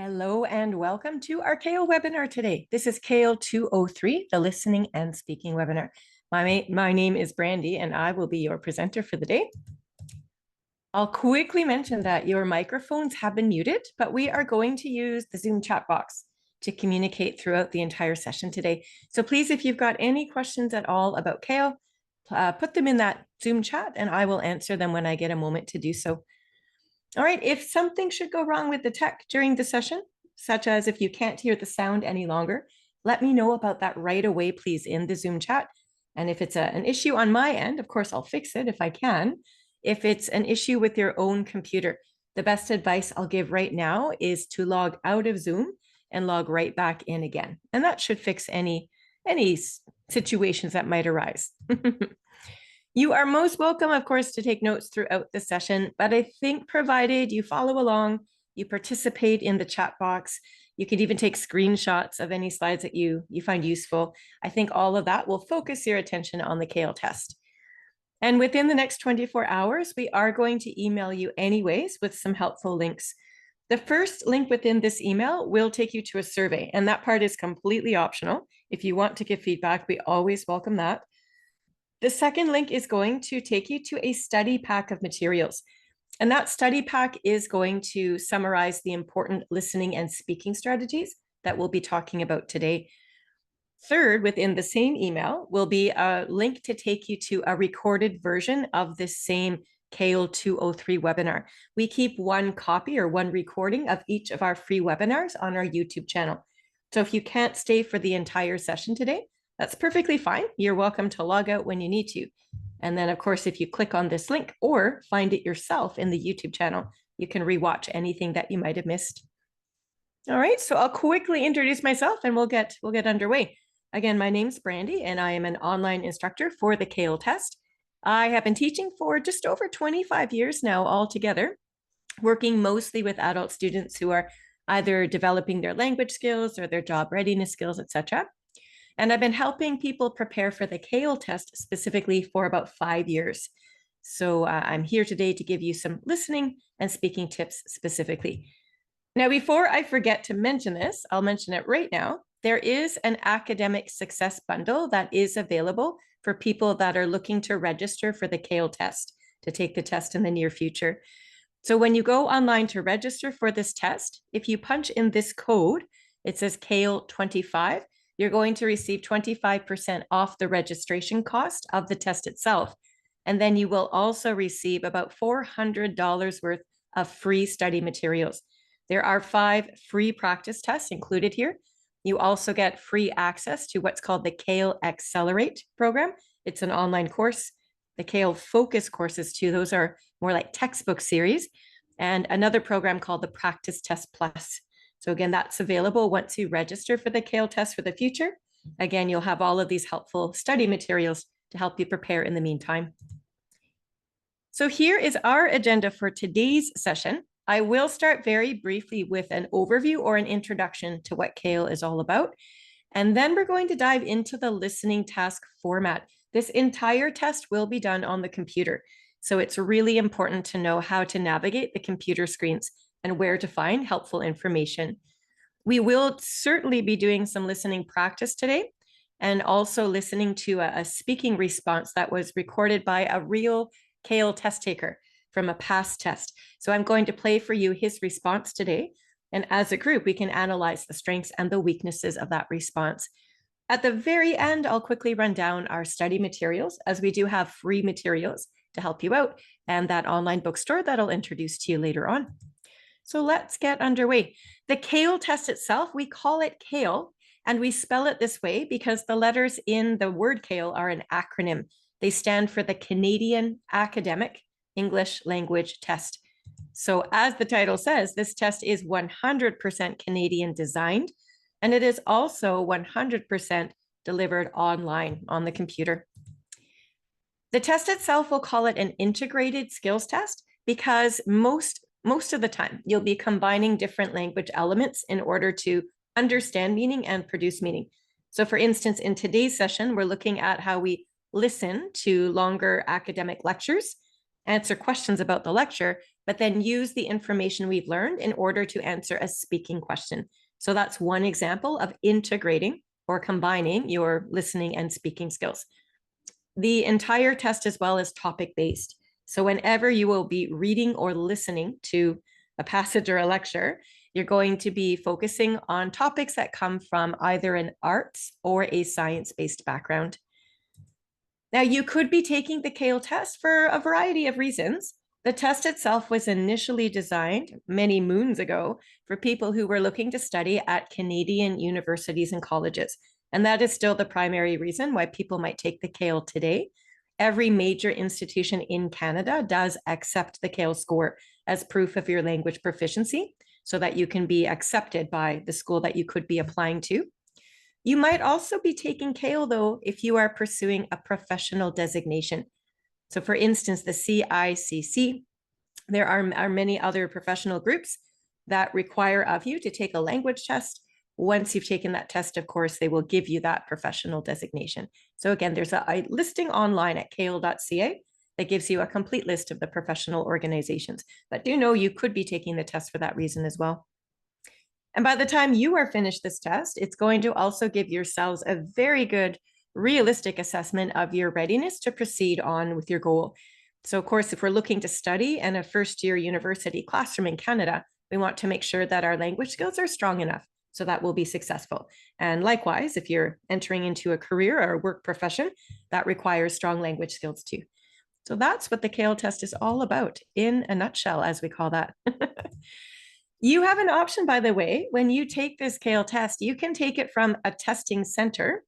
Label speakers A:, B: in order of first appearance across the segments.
A: Hello and welcome to our CAEL webinar today. This is CAEL 203, the Listening and Speaking webinar. My name is Brandy and I will be your presenter for the day. I'll quickly mention that your microphones have been muted, but we are going to use the Zoom chat box to communicate throughout the entire session today. So please, if you've got any questions at all about CAEL, put them in that Zoom chat and I will answer them when I get a moment to do so. All right, if something should go wrong with the tech during the session, such as if you can't hear the sound any longer, let me know about that right away, please, in the Zoom chat. And if it's an issue on my end, of course, I'll fix it if I can. If it's an issue with your own computer, the best advice I'll give right now is to log out of Zoom and log right back in again. And that should fix any situations that might arise. You are most welcome, of course, to take notes throughout the session, but I think provided you follow along, you participate in the chat box, you can even take screenshots of any slides that you find useful. I think all of that will focus your attention on the CAEL test. And within the next 24 hours, we are going to email you anyways with some helpful links. The first link within this email will take you to a survey, and that part is completely optional. If you want to give feedback, we always welcome that. The second link is going to take you to a study pack of materials. And that study pack is going to summarize the important listening and speaking strategies that we'll be talking about today. Third, within the same email will be a link to take you to a recorded version of this same CAEL 203 webinar. We keep one copy or one recording of each of our free webinars on our YouTube channel. So if you can't stay for the entire session today, that's perfectly fine. You're welcome to log out when you need to. And then, of course, if you click on this link or find it yourself in the YouTube channel, you can rewatch anything that you might have missed. All right, so I'll quickly introduce myself and we'll get underway. Again, my name's Brandy and I am an online instructor for the CAEL test. I have been teaching for just over 25 years now altogether, working mostly with adult students who are either developing their language skills or their job readiness skills, etc. And I've been helping people prepare for the CAEL test specifically for about 5 years. So I'm here today to give you some listening and speaking tips specifically. Now, before I forget to mention this, I'll mention it right now. There is an academic success bundle that is available for people that are looking to register for the CAEL test, to take the test in the near future. So when you go online to register for this test, if you punch in this code, it says CAEL 25, you're going to receive 25% off the registration cost of the test itself. And then you will also receive about $400 worth of free study materials. There are 5 free practice tests included here. You also get free access to what's called the CAEL Accelerate program. It's an online course. The CAEL Focus courses too, those are more like textbook series. And another program called the Practice Test Plus. So again, that's available once you register for the CAEL test for the future. Again, you'll have all of these helpful study materials to help you prepare in the meantime. So here is our agenda for today's session. I will start very briefly with an overview or an introduction to what CAEL is all about. And then we're going to dive into the listening task format. This entire test will be done on the computer. So it's really important to know how to navigate the computer screens and where to find helpful information. We will certainly be doing some listening practice today and also listening to a speaking response that was recorded by a real CAEL test taker from a past test. So I'm going to play for you his response today. And as a group, we can analyze the strengths and the weaknesses of that response. At the very end, I'll quickly run down our study materials, as we do have free materials to help you out, and that online bookstore that I'll introduce to you later on. So let's get underway. The CAEL test itself, we call it CAEL, and we spell it this way because the letters in the word CAEL are an acronym. They stand for the Canadian Academic English Language Test. So as the title says, this test is 100% Canadian designed, and it is also 100% delivered online on the computer. The test itself, we'll call it an integrated skills test because most of the time you'll be combining different language elements in order to understand meaning and produce meaning. So for instance, in today's session, we're looking at how we listen to longer academic lectures, answer questions about the lecture, but then use the information we've learned in order to answer a speaking question. So that's one example of integrating or combining your listening and speaking skills. The entire test as well is topic-based. So whenever you will be reading or listening to a passage or a lecture, you're going to be focusing on topics that come from either an arts or a science-based background. Now, you could be taking the CAEL test for a variety of reasons. The test itself was initially designed many moons ago for people who were looking to study at Canadian universities and colleges. And that is still the primary reason why people might take the CAEL today. Every major institution in Canada does accept the CAEL score as proof of your language proficiency so that you can be accepted by the school that you could be applying to. You might also be taking CAEL, though, if you are pursuing a professional designation. So for instance, the CICC, there are many other professional groups that require of you to take a language test. Once you've taken that test, of course, they will give you that professional designation. So again, there's a listing online at cael.ca that gives you a complete list of the professional organizations. But do know you could be taking the test for that reason as well. And by the time you are finished this test, it's going to also give yourselves a very good, realistic assessment of your readiness to proceed on with your goal. So of course, if we're looking to study in a first-year university classroom in Canada, we want to make sure that our language skills are strong enough so that we'll be successful. And likewise, if you're entering into a career or a work profession, that requires strong language skills too. So that's what the CAEL test is all about in a nutshell, as we call that. You have an option, by the way, when you take this CAEL test, you can take it from a testing center,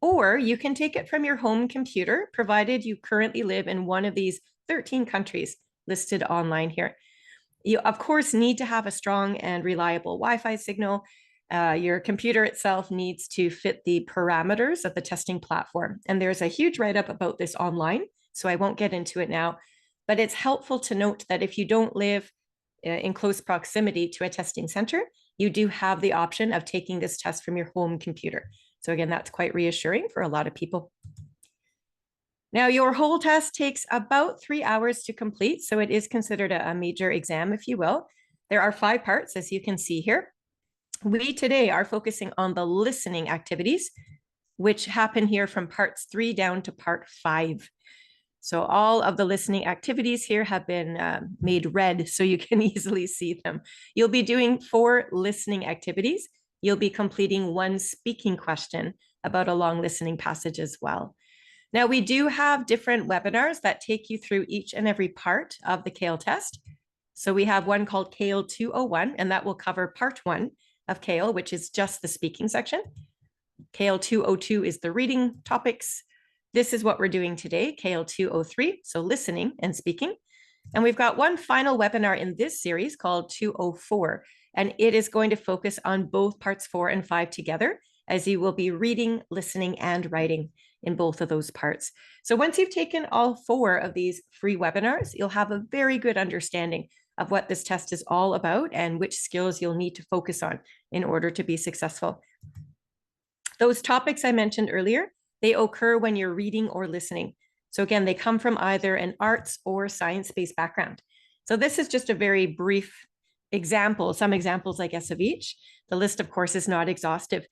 A: or you can take it from your home computer, provided you currently live in one of these 13 countries listed online here. You, of course, need to have a strong and reliable Wi-Fi signal. Your computer itself needs to fit the parameters of the testing platform. And there's a huge write-up about this online, so I won't get into it now. But it's helpful to note that if you don't live in close proximity to a testing center, you do have the option of taking this test from your home computer. So again, that's quite reassuring for a lot of people. Now, your whole test takes about 3 hours to complete, so it is considered a major exam, if you will. There are 5 parts, as you can see here. We today are focusing on the listening activities, which happen here from parts 3 down to part 5. So all of the listening activities here have been made red so you can easily see them. You'll be doing 4 listening activities. You'll be completing 1 speaking question about a long listening passage as well. Now, we do have different webinars that take you through each and every part of the CAEL test. So we have one called CAEL 201, and that will cover part 1 of CAEL, which is just the speaking section. CAEL 202 is the reading topics. This is what we're doing today, CAEL 203, so listening and speaking. And we've got one final webinar in this series called 204, and it is going to focus on both parts 4 and 5 together, as you will be reading, listening, and writing in both of those parts. So once you've taken all 4 of these free webinars, you'll have a very good understanding of what this test is all about and which skills you'll need to focus on in order to be successful. Those topics I mentioned earlier, they occur when you're reading or listening. So again, they come from either an arts or science-based background. So this is just a very brief example, some examples, I guess, of each. The list, of course, is not exhaustive.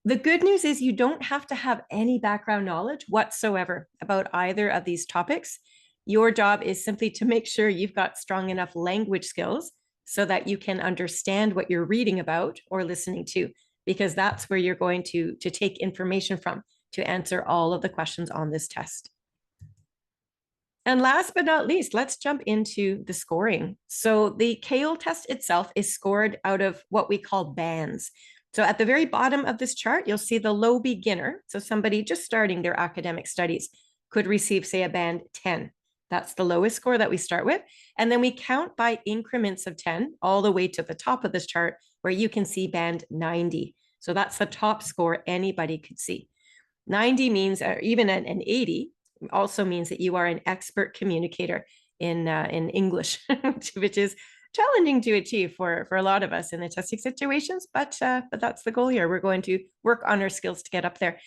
A: The good news is you don't have to have any background knowledge whatsoever about either of these topics. Your job is simply to make sure you've got strong enough language skills so that you can understand what you're reading about or listening to, because that's where you're going to take information from to answer all of the questions on this test. And last but not least, let's jump into the scoring. So the CAEL test itself is scored out of what we call bands. So at the very bottom of this chart, you'll see the low beginner. So somebody just starting their academic studies could receive, say, a band 10. That's the lowest score that we start with. And then we count by increments of 10 all the way to the top of this chart where you can see band 90. So that's the top score anybody could see. 90 means, or even an 80 also means that you are an expert communicator in English, which is challenging to achieve for a lot of us in the testing situations, but that's the goal here. We're going to work on our skills to get up there.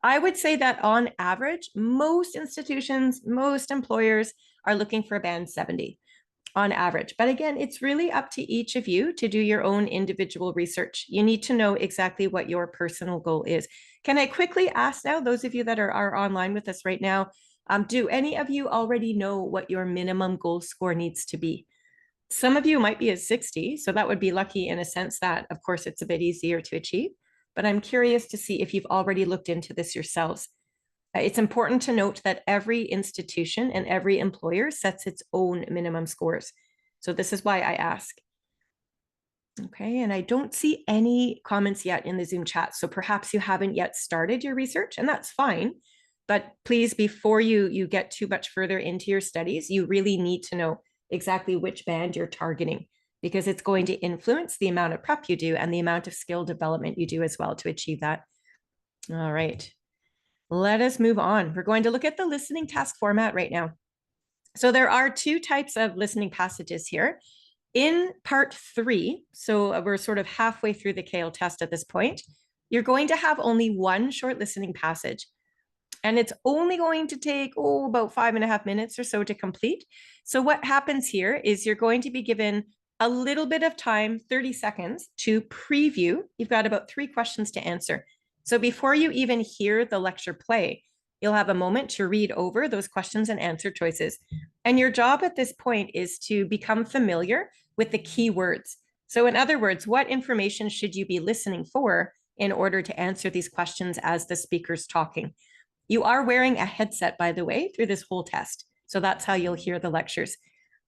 A: I would say that on average, most institutions, most employers are looking for a band 70. on average. But again, it's really up to each of you to do your own individual research. You need to know exactly what your personal goal is. Can I quickly ask now, those of you that are online with us right now, do any of you already know what your minimum goal score needs to be? Some of you might be at 60, so that would be lucky in a sense that, of course, it's a bit easier to achieve. But I'm curious to see if you've already looked into this yourselves. It's important to note that every institution and every employer sets its own minimum scores. So this is why I ask. Okay, and I don't see any comments yet in the Zoom chat. So perhaps you haven't yet started your research, and that's fine. But please, before you get too much further into your studies, you really need to know exactly which band you're targeting, because it's going to influence the amount of prep you do and the amount of skill development you do as well to achieve that. All right. Let us move on. We're going to look at the listening task format right now. So there are two types of listening passages here. In part 3, so we're sort of halfway through the CAEL test at this point, you're going to have only one short listening passage. And it's only going to take, about 5.5 minutes or so to complete. So what happens here is you're going to be given a little bit of time, 30 seconds, to preview. You've got about 3 questions to answer. So before you even hear the lecture play, you'll have a moment to read over those questions and answer choices. And your job at this point is to become familiar with the key words. So in other words, what information should you be listening for in order to answer these questions as the speaker's talking? You are wearing a headset, by the way, through this whole test. So that's how you'll hear the lectures.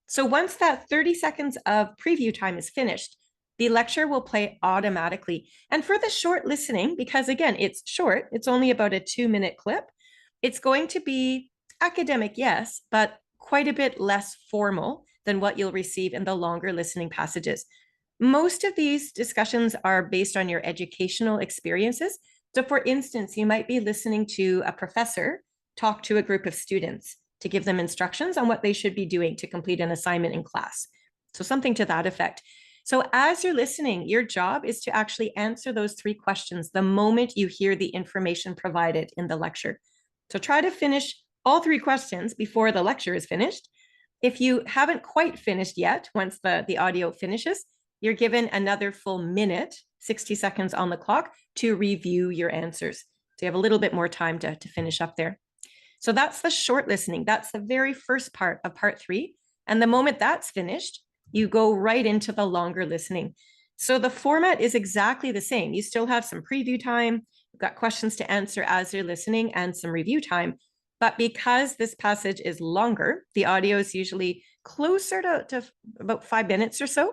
A: So once that 30 seconds of preview time is finished, the lecture will play automatically. And for the short listening, because again, it's short, it's only about a 2-minute clip, it's going to be academic, yes, but quite a bit less formal than what you'll receive in the longer listening passages. Most of these discussions are based on your educational experiences. So for instance, you might be listening to a professor talk to a group of students to give them instructions on what they should be doing to complete an assignment in class. So something to that effect. So as you're listening, your job is to actually answer those 3 questions the moment you hear the information provided in the lecture. So try to finish all 3 questions before the lecture is finished. If you haven't quite finished yet, once the audio finishes, you're given another full minute, 60 seconds on the clock, to review your answers. So you have a little bit more time to finish up there. So that's the short listening. That's the very first part of part 3. And the moment that's finished, you go right into the longer listening. So the format is exactly the same. You still have some preview time, you've got questions to answer as you're listening, and some review time. But because this passage is longer, the audio is usually closer to about 5 minutes or so,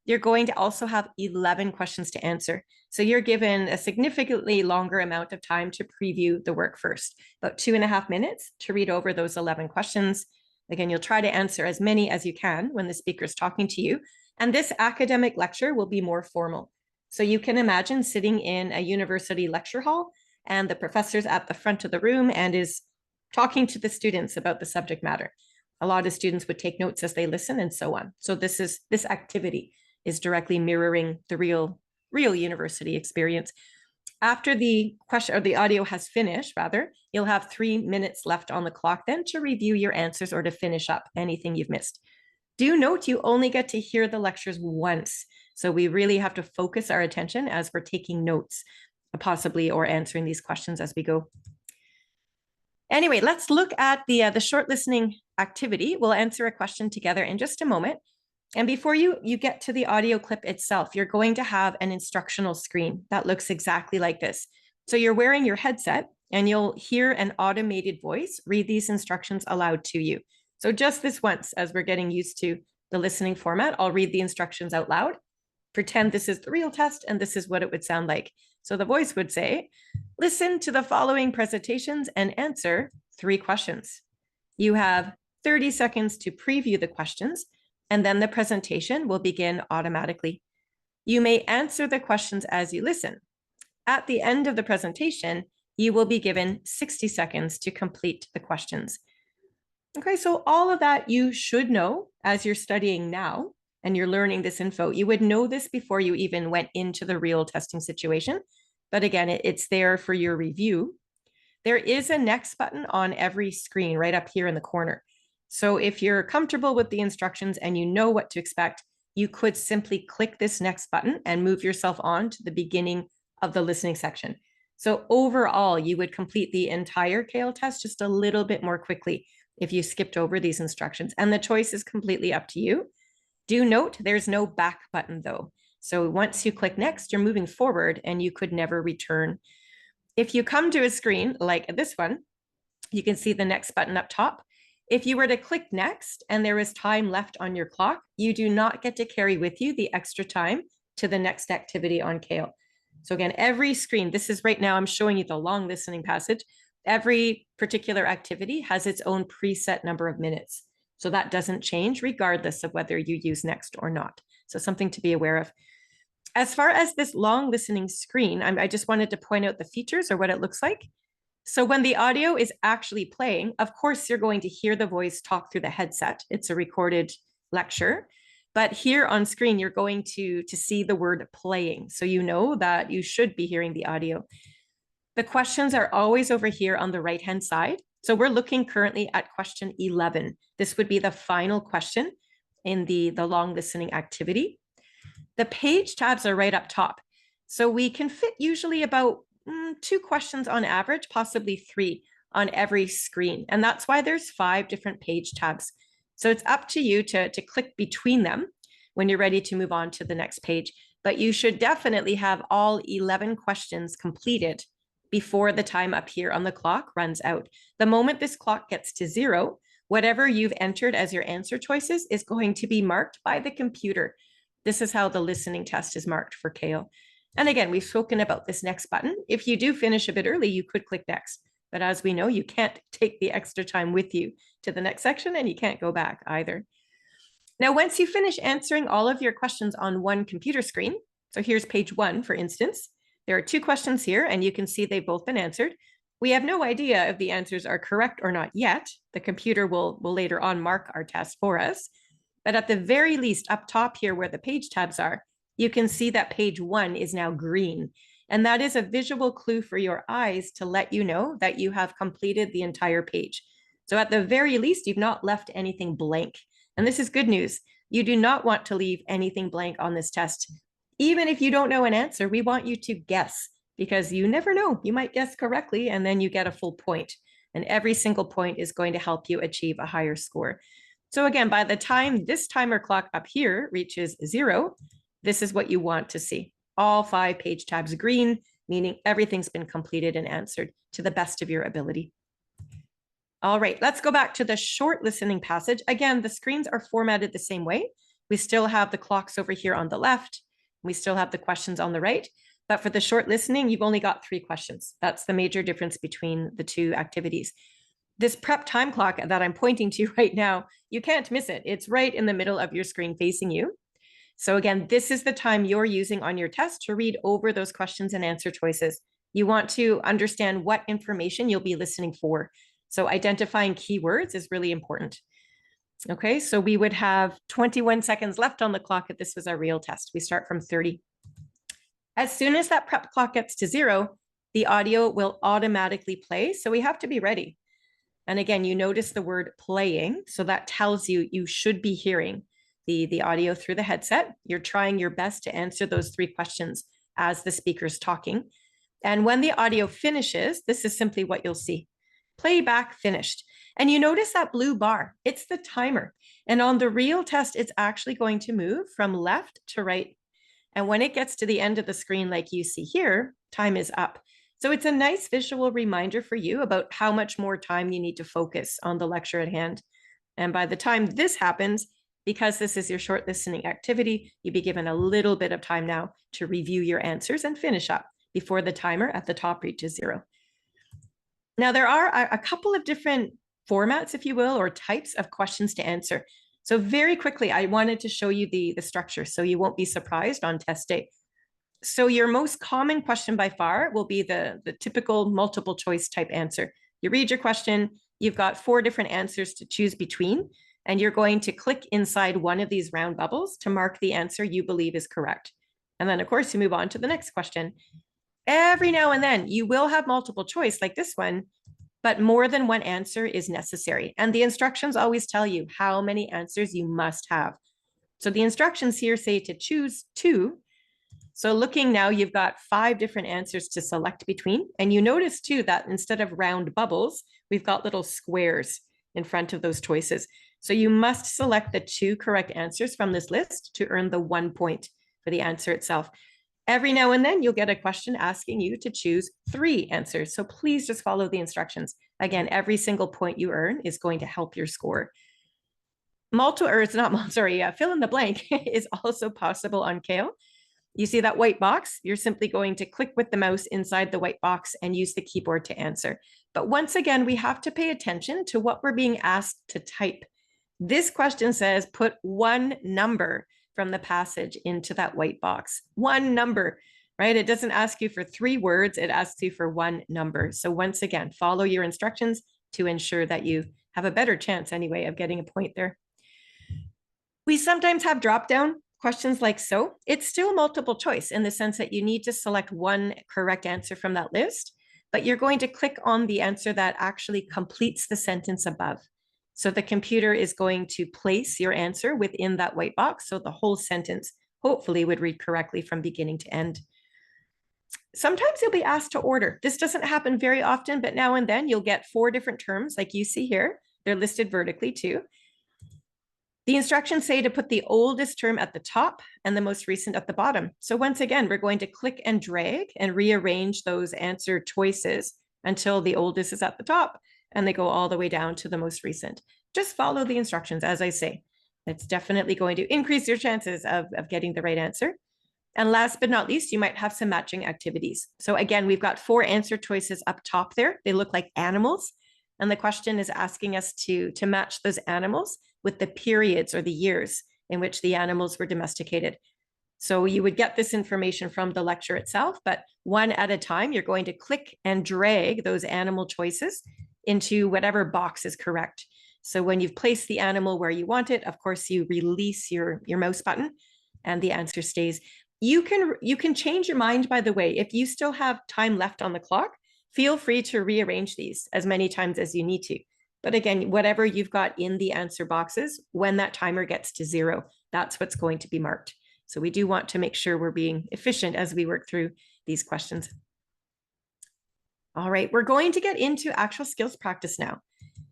A: you're going to also have 11 questions to answer. So you're given a significantly longer amount of time to preview the work first, about 2.5 minutes to read over those 11 questions. Again, you'll try to answer as many as you can when the speaker's talking to you. And this academic lecture will be more formal. So you can imagine sitting in a university lecture hall and the professor's at the front of the room and is talking to the students about the subject matter. A lot of students would take notes as they listen and so on. So this activity is directly mirroring the real university experience. After the question or the audio has finished, rather, you'll have 3 minutes left on the clock then to review your answers or to finish up anything you've missed. Do note you only get to hear the lectures once. So we really have to focus our attention as we're taking notes, possibly, or answering these questions as we go. Anyway, let's look at the short listening activity. We'll answer a question together in just a moment. And before you get to the audio clip itself, you're going to have an instructional screen that looks exactly like this. So you're wearing your headset and you'll hear an automated voice read these instructions aloud to you. So just this once, as we're getting used to the listening format, I'll read the instructions out loud. Pretend this is the real test and this is what it would sound like. So the voice would say, listen to the following presentations and answer 3 questions. You have 30 seconds to preview the questions, and then the presentation will begin automatically. You may answer the questions as you listen. At the end of the presentation, you will be given 60 seconds to complete the questions. Okay, so all of that you should know as you're studying now and you're learning this info. You would know this before you even went into the real testing situation. But again, it's there for your review. There is a next button on every screen right up here in the corner. So if you're comfortable with the instructions and you know what to expect, you could simply click this next button and move yourself on to the beginning of the listening section. So overall, you would complete the entire CAEL test just a little bit more quickly if you skipped over these instructions. And the choice is completely up to you. Do note there's no back button though. So once you click next, you're moving forward and you could never return. If you come to a screen like this one, you can see the next button up top. If you were to click next and there is time left on your clock, you do not get to carry with you the extra time to the next activity on CAEL. So again, every screen, this is right now, I'm showing you the long listening passage. Every particular activity has its own preset number of minutes. So that doesn't change regardless of whether you use next or not. So something to be aware of. As far as this long listening screen, I just wanted to point out the features or what it looks like. So when the audio is actually playing, of course, you're going to hear the voice talk through the headset. It's a recorded lecture. But here on screen, you're going to see the word playing. So you know that you should be hearing the audio. The questions are always over here on the right-hand side. So we're looking currently at question 11. This would be the final question in the long listening activity. The page tabs are right up top. So we can fit usually about 2 questions on average, possibly 3 on every screen. And that's why there's 5 different page tabs. So it's up to you to click between them when you're ready to move on to the next page. But you should definitely have all 11 questions completed before the time up here on the clock runs out. The moment this clock gets to 0, whatever you've entered as your answer choices is going to be marked by the computer. This is how the listening test is marked for CAEL. And again, we've spoken about this next button. If you do finish a bit early, you could click next. But as we know, you can't take the extra time with you to the next section and you can't go back either. Now, once you finish answering all of your questions on one computer screen, so here's page 1, for instance, there are 2 questions here and you can see they've both been answered. We have no idea if the answers are correct or not yet. The computer will later on mark our test for us. But at the very least, up top here where the page tabs are, you can see that page 1 is now green. And that is a visual clue for your eyes to let you know that you have completed the entire page. So at the very least, you've not left anything blank. And this is good news. You do not want to leave anything blank on this test. Even if you don't know an answer, we want you to guess because you never know. You might guess correctly and then you get a full point. And every single point is going to help you achieve a higher score. So again, by the time this timer clock up here reaches 0, this is what you want to see. All 5 page tabs green, meaning everything's been completed and answered to the best of your ability. All right, let's go back to the short listening passage. Again, the screens are formatted the same way. We still have the clocks over here on the left. We still have the questions on the right. But for the short listening, you've only got 3 questions. That's the major difference between the 2 activities. This prep time clock that I'm pointing to right now, you can't miss it. It's right in the middle of your screen facing you. So again, this is the time you're using on your test to read over those questions and answer choices. You want to understand what information you'll be listening for. So identifying keywords is really important. Okay, so we would have 21 seconds left on the clock if this was our real test. We start from 30. As soon as that prep clock gets to 0, the audio will automatically play. So we have to be ready. And again, you notice the word playing. So that tells you you should be hearing the audio through the headset. You're trying your best to answer those 3 questions as the speaker's talking. And when the audio finishes, this is simply what you'll see. Playback finished. And you notice that blue bar, it's the timer. And on the real test, it's actually going to move from left to right. And when it gets to the end of the screen, like you see here, time is up. So it's a nice visual reminder for you about how much more time you need to focus on the lecture at hand. And by the time this happens, because this is your short listening activity, you'll be given a little bit of time now to review your answers and finish up before the timer at the top reaches 0. Now, there are a couple of different formats, if you will, or types of questions to answer. So very quickly, I wanted to show you the structure so you won't be surprised on test day. So your most common question by far will be the typical multiple choice type answer. You read your question, you've got 4 different answers to choose between, and you're going to click inside one of these round bubbles to mark the answer you believe is correct. And then, of course, you move on to the next question. Every now and then, you will have multiple choice like this one, but more than one answer is necessary. And the instructions always tell you how many answers you must have. So the instructions here say to choose 2. So looking now, you've got 5 different answers to select between. And you notice too that instead of round bubbles, we've got little squares in front of those choices. So you must select the 2 correct answers from this list to earn the 1 point for the answer itself. Every now and then you'll get a question asking you to choose 3 answers. So please just follow the instructions. Again, every single point you earn is going to help your score. Fill in the blank is also possible on CAEL. You see that white box? You're simply going to click with the mouse inside the white box and use the keyboard to answer. But once again, we have to pay attention to what we're being asked to type. This question says, put 1 number from the passage into that white box. 1 number, right? It doesn't ask you for 3 words. It asks you for 1 number. So once again, follow your instructions to ensure that you have a better chance anyway of getting a point there. We sometimes have drop-down questions like so. It's still multiple choice in the sense that you need to select 1 correct answer from that list, but you're going to click on the answer that actually completes the sentence above. So the computer is going to place your answer within that white box, so the whole sentence hopefully would read correctly from beginning to end. Sometimes you'll be asked to order. This doesn't happen very often, but now and then you'll get 4 different terms like you see here. They're listed vertically too. The instructions say to put the oldest term at the top and the most recent at the bottom. So once again, we're going to click and drag and rearrange those answer choices until the oldest is at the top and they go all the way down to the most recent. Just follow the instructions, as I say. It's definitely going to increase your chances of getting the right answer. And last but not least, you might have some matching activities. So again, we've got 4 answer choices up top there. They look like animals. And the question is asking us to match those animals with the periods or the years in which the animals were domesticated. So you would get this information from the lecture itself, but one at a time, you're going to click and drag those animal choices into whatever box is correct. So when you've placed the animal where you want it, of course, you release your mouse button and the answer stays. You can change your mind, by the way. If you still have time left on the clock, feel free to rearrange these as many times as you need to. But again, whatever you've got in the answer boxes, when that timer gets to 0, that's what's going to be marked. So we do want to make sure we're being efficient as we work through these questions. All right, we're going to get into actual skills practice now.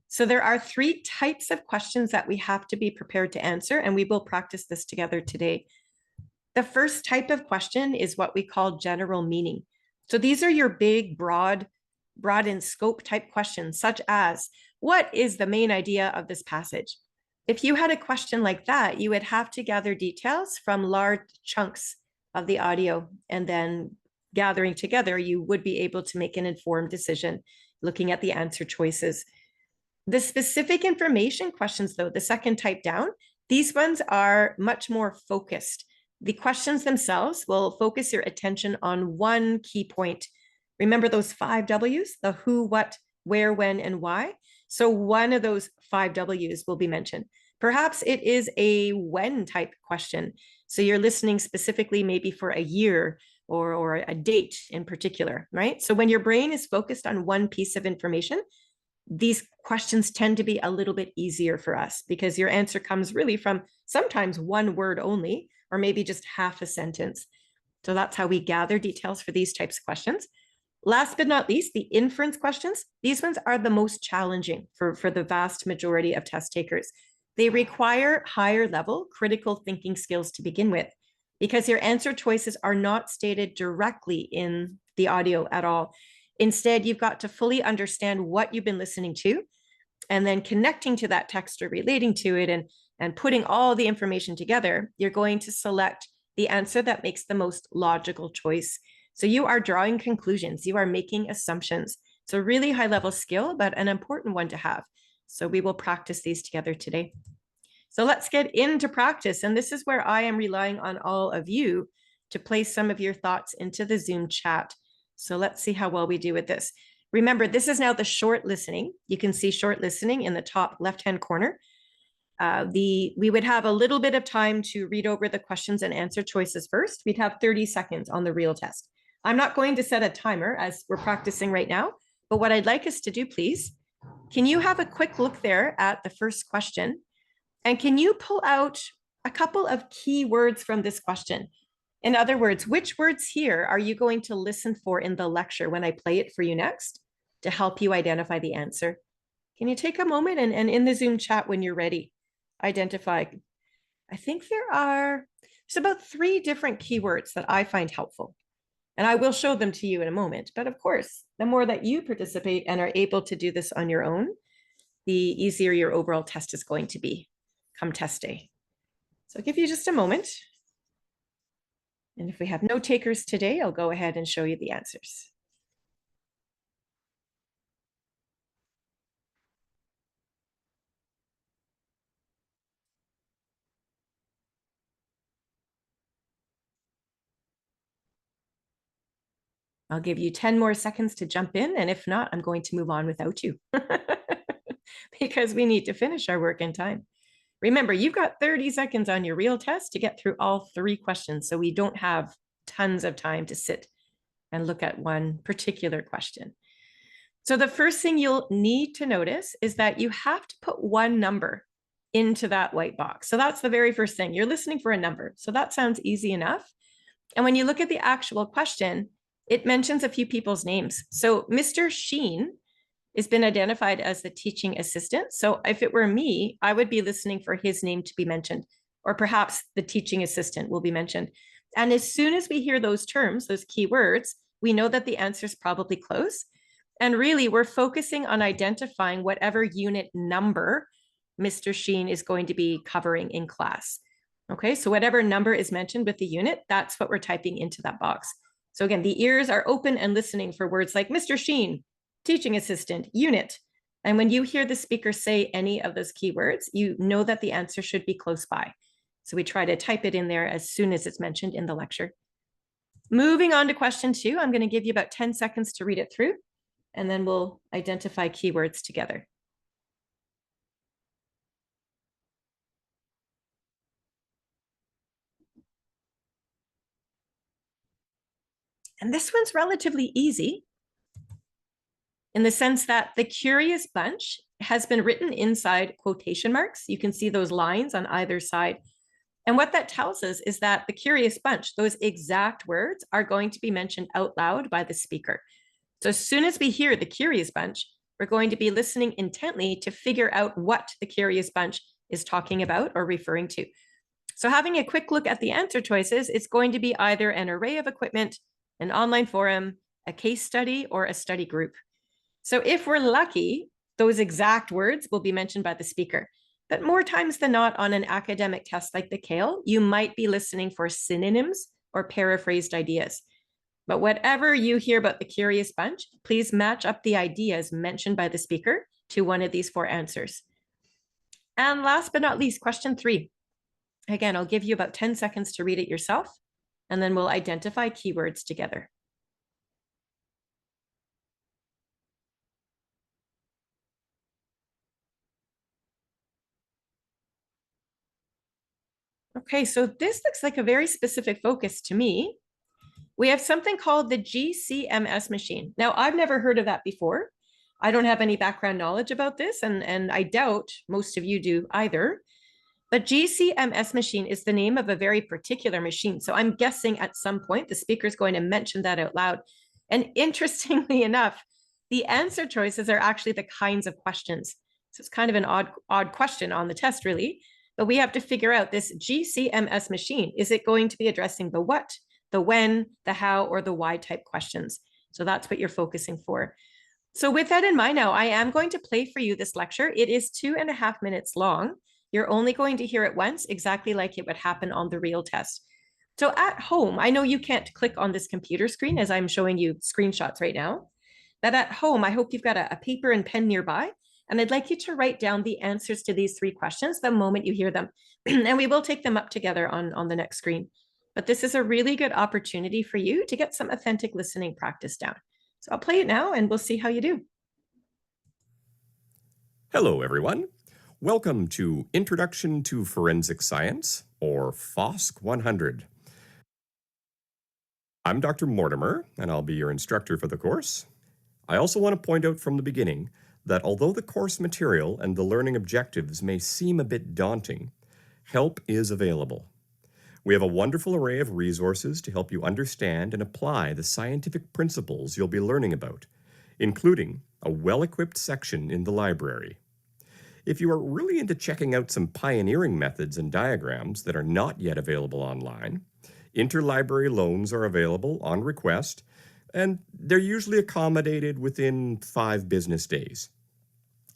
A: So there are 3 types of questions that we have to be prepared to answer, and we will practice this together today. The first type of question is what we call general meaning. So these are your big, broad in scope type questions, such as, what is the main idea of this passage? If you had a question like that, you would have to gather details from large chunks of the audio, and then gathering together, you would be able to make an informed decision looking at the answer choices. The specific information questions, though, the second type down, these ones are much more focused. The questions themselves will focus your attention on one key point. Remember those 5 W's, the who, what, where, when, and why? So one of those 5 W's will be mentioned. Perhaps it is a when type question. So you're listening specifically maybe for a year or a date in particular, right? So when your brain is focused on one piece of information, these questions tend to be a little bit easier for us because your answer comes really from sometimes one word only, or maybe just half a sentence. So that's how we gather details for these types of questions. Last but not least, the inference questions. These ones are the most challenging for the vast majority of test takers. They require higher level critical thinking skills to begin with, because your answer choices are not stated directly in the audio at all. Instead, you've got to fully understand what you've been listening to, and then connecting to that text or relating to it and putting all the information together, you're going to select the answer that makes the most logical choice. So you are drawing conclusions, you are making assumptions. It's a really high level skill, but an important one to have. So we will practice these together today. So let's get into practice. And this is where I am relying on all of you to place some of your thoughts into the Zoom chat. So let's see how well we do with this. Remember, this is now the short listening. You can see short listening in the top left-hand corner. We would have a little bit of time to read over the questions and answer choices first. We'd have 30 seconds on the real test. I'm not going to set a timer as we're practicing right now, But what I'd like us to do, please, can you have a quick look there at the first question? And can you pull out a couple of key words from this question? In other words, which words here are you going to listen for in the lecture when I play it for you next to help you identify the answer? Can you take a moment and in the Zoom chat when you're ready, identify, I think there's about 3 different keywords that I find helpful. And I will show them to you in a moment. But of course, the more that you participate and are able to do this on your own, the easier your overall test is going to be come test day. So I'll give you just a moment. And if we have no takers today, I'll go ahead and show you the answers. I'll give you 10 more seconds to jump in. And if not, I'm going to move on without you because we need to finish our work in time. Remember, you've got 30 seconds on your real test to get through all 3 questions. So we don't have tons of time to sit and look at one particular question. So the first thing you'll need to notice is that you have to put one number into that white box. So that's the very first thing. You're listening for a number. So that sounds easy enough. And when you look at the actual question, it mentions a few people's names. So Mr. Sheen has been identified as the teaching assistant. So if it were me, I would be listening for his name to be mentioned, or perhaps the teaching assistant will be mentioned. And as soon as we hear those terms, those key words, we know that the answer is probably close. And really, we're focusing on identifying whatever unit number Mr. Sheen is going to be covering in class. Okay, so whatever number is mentioned with the unit, that's what we're typing into that box. So again, the ears are open and listening for words like Mr. Sheen, teaching assistant, unit. And when you hear the speaker say any of those keywords, you know that the answer should be close by. So we try to type it in there as soon as it's mentioned in the lecture. Moving on to question 2, I'm going to give you about 10 seconds to read it through, and then we'll identify keywords together. And this one's relatively easy in the sense that the curious bunch has been written inside quotation marks. You can see those lines on either side. And what that tells us is that the curious bunch, those exact words, are going to be mentioned out loud by the speaker. So as soon as we hear the curious bunch, we're going to be listening intently to figure out what the curious bunch is talking about or referring to. So having a quick look at the answer choices, it's going to be either an array of equipment, an online forum, a case study, or a study group. So if we're lucky, those exact words will be mentioned by the speaker. But more times than not on an academic test like the CAEL, you might be listening for synonyms or paraphrased ideas. But whatever you hear about the curious bunch, please match up the ideas mentioned by the speaker to one of these 4 answers. And last but not least, question 3. Again, I'll give you about 10 seconds to read it yourself, and then we'll identify keywords together. Okay, so this looks like a very specific focus to me. We have something called the GCMS machine. Now, I've never heard of that before. I don't have any background knowledge about this, and I doubt most of you do either. But GCMS machine is the name of a very particular machine. So I'm guessing at some point the speaker is going to mention that out loud. And interestingly enough, the answer choices are actually the kinds of questions. So it's kind of an odd question on the test, really. But we have to figure out this GCMS machine. Is it going to be addressing the what, the when, the how, or the why type questions? So that's what you're focusing for. So with that in mind now, I am going to play for you this lecture. It is 2.5 minutes long. You're only going to hear it once, exactly like it would happen on the real test. So at home, I know you can't click on this computer screen as I'm showing you screenshots right now, but at home, I hope you've got a paper and pen nearby, and I'd like you to write down the answers to these 3 questions the moment you hear them, and we will take them up together on the next screen. But this is a really good opportunity for you to get some authentic listening practice down. So I'll play it now, and we'll see how you do.
B: Hello, everyone. Welcome to Introduction to Forensic Science, or FOSC 100. I'm Dr. Mortimer, and I'll be your instructor for the course. I also want to point out from the beginning that although the course material and the learning objectives may seem a bit daunting, help is available. We have a wonderful array of resources to help you understand and apply the scientific principles you'll be learning about, including a well-equipped section in the library. If you are really into checking out some pioneering methods and diagrams that are not yet available online, interlibrary loans are available on request, and they're usually accommodated within 5 business days.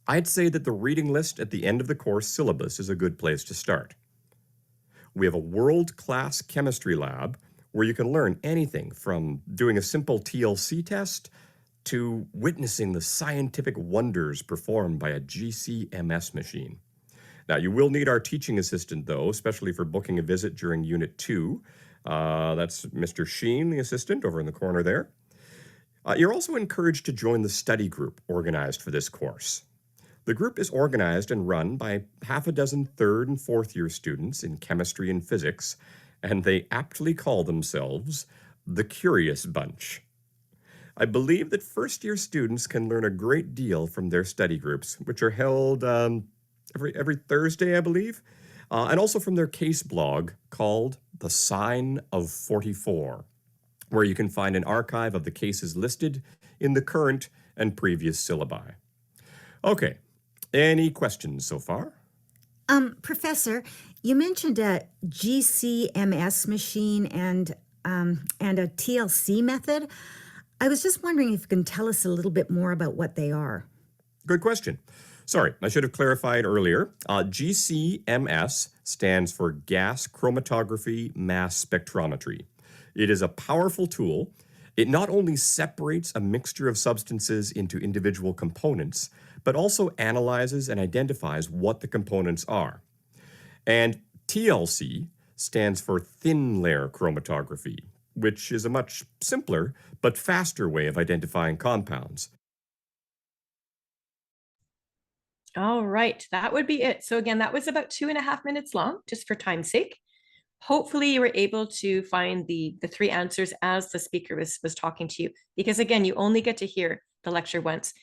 B: I'd say that the reading list at the end of the course syllabus is a good place to start. We have a world-class chemistry lab where you can learn anything from doing a simple TLC test to witnessing the scientific wonders performed by a GCMS machine. Now, you will need our teaching assistant, though, especially for booking a visit during Unit 2. That's Mr. Sheen, the assistant, over in the corner there. You're also encouraged to join the study group organized for this course. The group is organized and run by half a dozen third and fourth year students in chemistry and physics, and they aptly call themselves the Curious Bunch. I believe that first year students can learn a great deal from their study groups, which are held every Thursday, I believe, and also from their case blog called The Sign of 44, where you can find an archive of the cases listed in the current and previous syllabi. Okay, any questions so far?
C: Professor, you mentioned a GCMS machine and a TLC method. I was just wondering if you can tell us a little bit more about what they are.
B: Good question. Sorry, I should have clarified earlier. GCMS stands for gas chromatography mass spectrometry. It is a powerful tool. It not only separates a mixture of substances into individual components, but also analyzes and identifies what the components are. And TLC stands for thin layer chromatography, which is a much simpler but faster way of identifying compounds.
A: All right, that would be it. So again, that was about 2.5 minutes long, just for time's sake. Hopefully you were able to find the 3 answers as the speaker was talking to you, because again, you only get to hear the lecture once.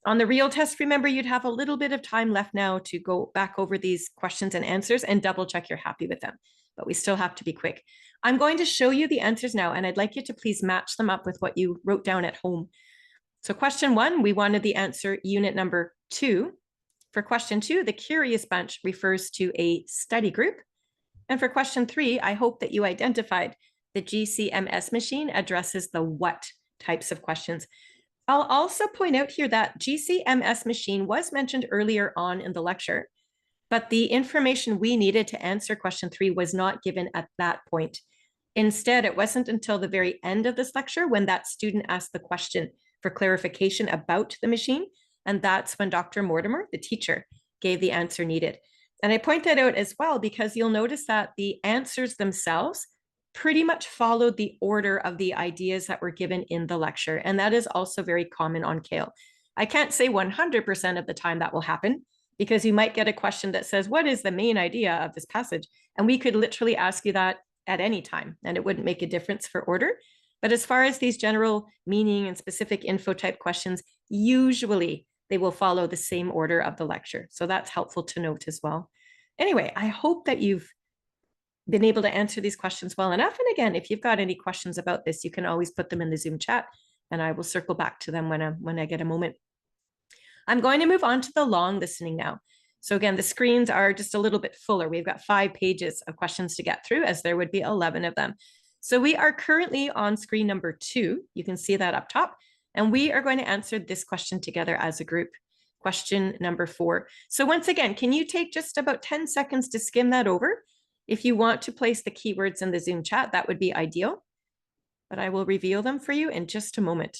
A: On the real test, remember, you'd have a little bit of time left now to go back over these questions and answers and double check you're happy with them, but we still have to be quick. I'm going to show you the answers now, and I'd like you to please match them up with what you wrote down at home. So question 1, we wanted the answer unit number 2. For question 2, the Curious Bunch refers to a study group. And for question 3, I hope that you identified the GCMS machine addresses the what types of questions. I'll also point out here that GCMS machine was mentioned earlier on in the lecture, but the information we needed to answer question 3 was not given at that point. Instead, it wasn't until the very end of this lecture when that student asked the question for clarification about the machine, and that's when Dr. Mortimer, the teacher, gave the answer needed. And I point that out as well because you'll notice that the answers themselves pretty much followed the order of the ideas that were given in the lecture. And that is also very common on CAEL. I can't say 100% of the time that will happen, because you might get a question that says, what is the main idea of this passage? And we could literally ask you that at any time, and it wouldn't make a difference for order. But as far as these general meaning and specific info type questions, usually they will follow the same order of the lecture. So that's helpful to note as well. Anyway, I hope that you've been able to answer these questions well enough. And again, if you've got any questions about this, you can always put them in the Zoom chat, and I will circle back to them when I get a moment. I'm going to move on to the long listening now. So again, the screens are just a little bit fuller. We've got 5 pages of questions to get through, as there would be 11 of them. So we are currently on screen number 2. You can see that up top. And we are going to answer this question together as a group. Question number 4. So once again, can you take just about 10 seconds to skim that over? If you want to place the keywords in the Zoom chat, that would be ideal. But I will reveal them for you in just a moment.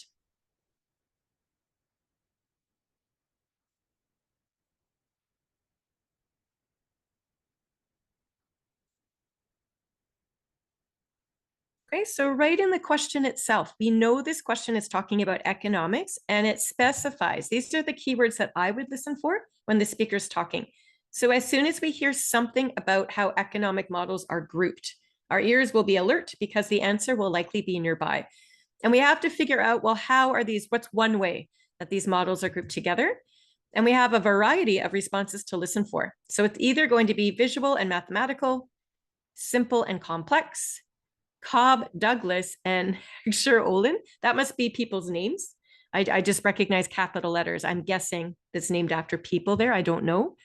A: Okay, so right in the question itself, we know this question is talking about economics, and it specifies, these are the keywords that I would listen for when the speaker's talking. So as soon as we hear something about how economic models are grouped, our ears will be alert because the answer will likely be nearby. And we have to figure out, well, what's one way that these models are grouped together? And we have a variety of responses to listen for. So it's either going to be visual and mathematical, simple and complex, Cobb, Douglas, and Olin. That must be people's names. I just recognize capital letters. I'm guessing it's named after people there. I don't know.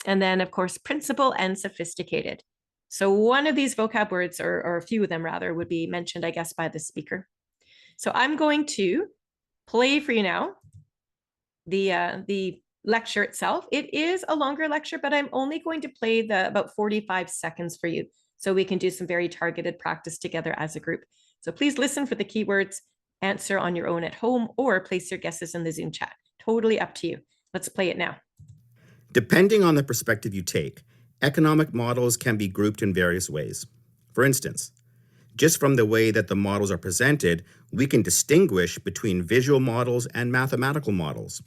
A: And then, of course, principal and sophisticated. So one of these vocab words, or a few of them rather, would be mentioned, I guess, by the speaker. So I'm going to play for you now the lecture itself. It is a longer lecture, but I'm only going to play about 45 seconds for you so we can do some very targeted practice together as a group. So please listen for the keywords, answer on your own at home, or place your guesses in the Zoom chat. Totally up to you. Let's play it now.
D: Depending on the perspective you take, economic models can be grouped in various ways. For instance, just from the way that the models are presented, we can distinguish between visual models and mathematical models.